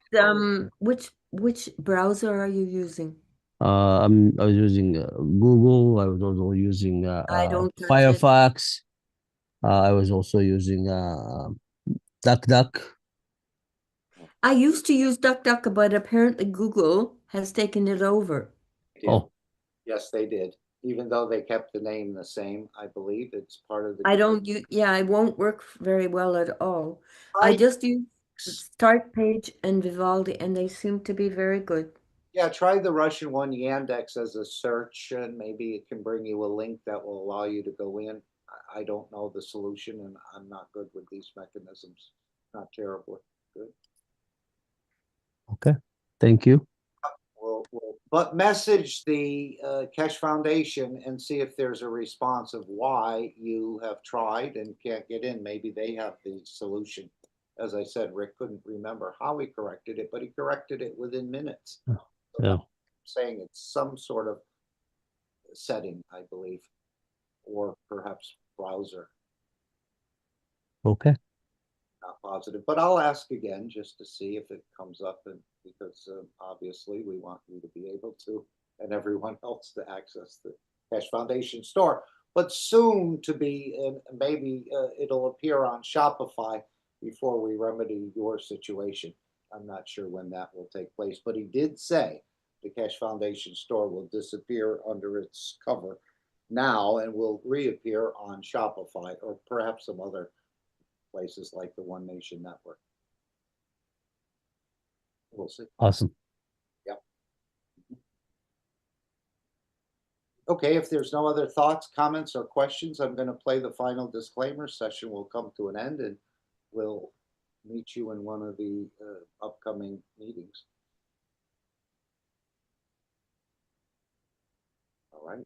Which browser are you using? I was using Google. I was also using I don't touch it. Firefox. I was also using DuckDuck. I used to use DuckDuck, but apparently Google has taken it over. Oh, yes, they did. Even though they kept the name the same, I believe it's part of the. I don't use, yeah, it won't work very well at all. I Right. just use the Start Page and Vivaldi, and they seem to be very good. Yeah, try the Russian one, Yandex, as a search, and maybe it can bring you a link that will allow you to go in. I don't know the solution, and I'm not good with these mechanisms. Not terribly good. okay. Thank you. But message the Kesh Foundation and see if there's a response of why you have tried and can't get in. Maybe they have the solution. As I said, Rick couldn't remember how he corrected it, but he corrected it within minutes. So Yeah. I'm saying it's some sort of setting, I believe, or perhaps browser. Okay. Not positive, but I'll ask again just to see if it comes up, and because obviously we want you to be able to, and everyone else to access the Cash Foundation store. but soon to be, and maybe it'll appear on Shopify before we remedy your situation. I'm not sure when that will take place, but he did say the Cash Foundation store will disappear under its cover now and will reappear on Shopify or perhaps some other places like the One Nation Network. We'll see. Awesome. Yep. Okay, if there's no other thoughts, comments, or questions, I'm going to play the final disclaimer. Session will come to an end, and we'll meet you in one of the upcoming meetings. All right.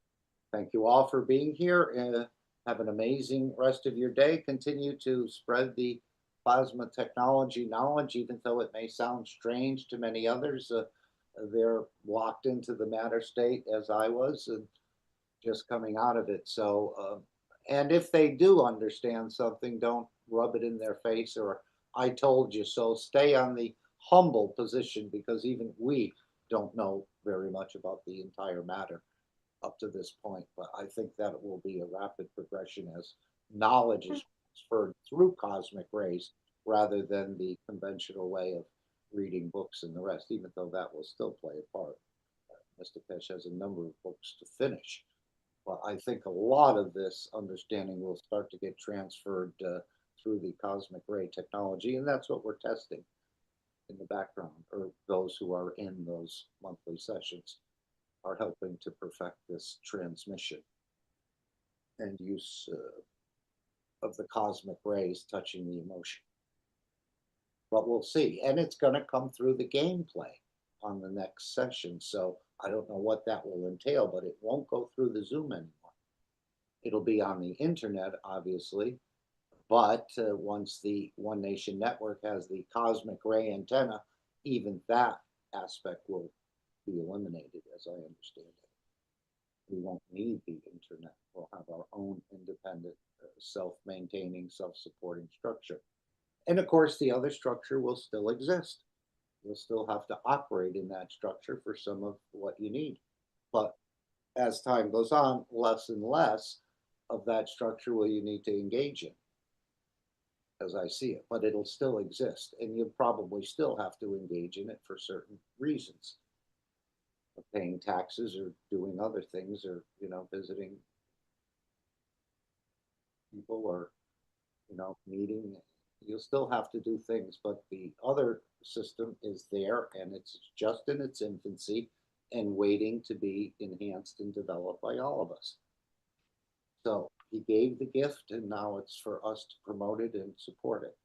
Thank you all for being here. Have an amazing rest of your day. Continue to spread the plasma technology knowledge, even though it may sound strange to many others. They're locked into the matter state as I was, and just coming out of it. So, and if they do understand something, don't rub it in their face or I told you so. Stay on the humble position, because even we don't know very much about the entire matter up to this point. But I think that it will be a rapid progression as knowledge is transferred through cosmic rays rather than the conventional way of reading books and the rest, even though that will still play a part. Mr. Pesh has a number of books to finish. But I think a lot of this understanding will start to get transferred through the cosmic ray technology, and that's what we're testing in the background, or those who are in those monthly sessions are helping to perfect this transmission and use of the cosmic rays touching the emotion. But we'll see, and it's going to come through the gameplay on the next session, so I don't know what that will entail, but it won't go through the Zoom anymore. It'll be on the internet, obviously, but once the One Nation Network has the cosmic ray antenna, even that aspect will be eliminated, as I understand it. We won't need the internet. We'll have our own independent, self-maintaining, self-supporting structure. And of course, the other structure will still exist. You'll still have to operate in that structure for some of what you need. But as time goes on, less and less of that structure will you need to engage in, as I see it. But it'll still exist, and you'll probably still have to engage in it for certain reasons. Paying taxes or doing other things, or, you know, visiting people, or, you know, meeting. You'll still have to do things, but the other system is there, and it's just in its infancy and waiting to be enhanced and developed by all of us. So he gave the gift, and now it's for us to promote it and support it.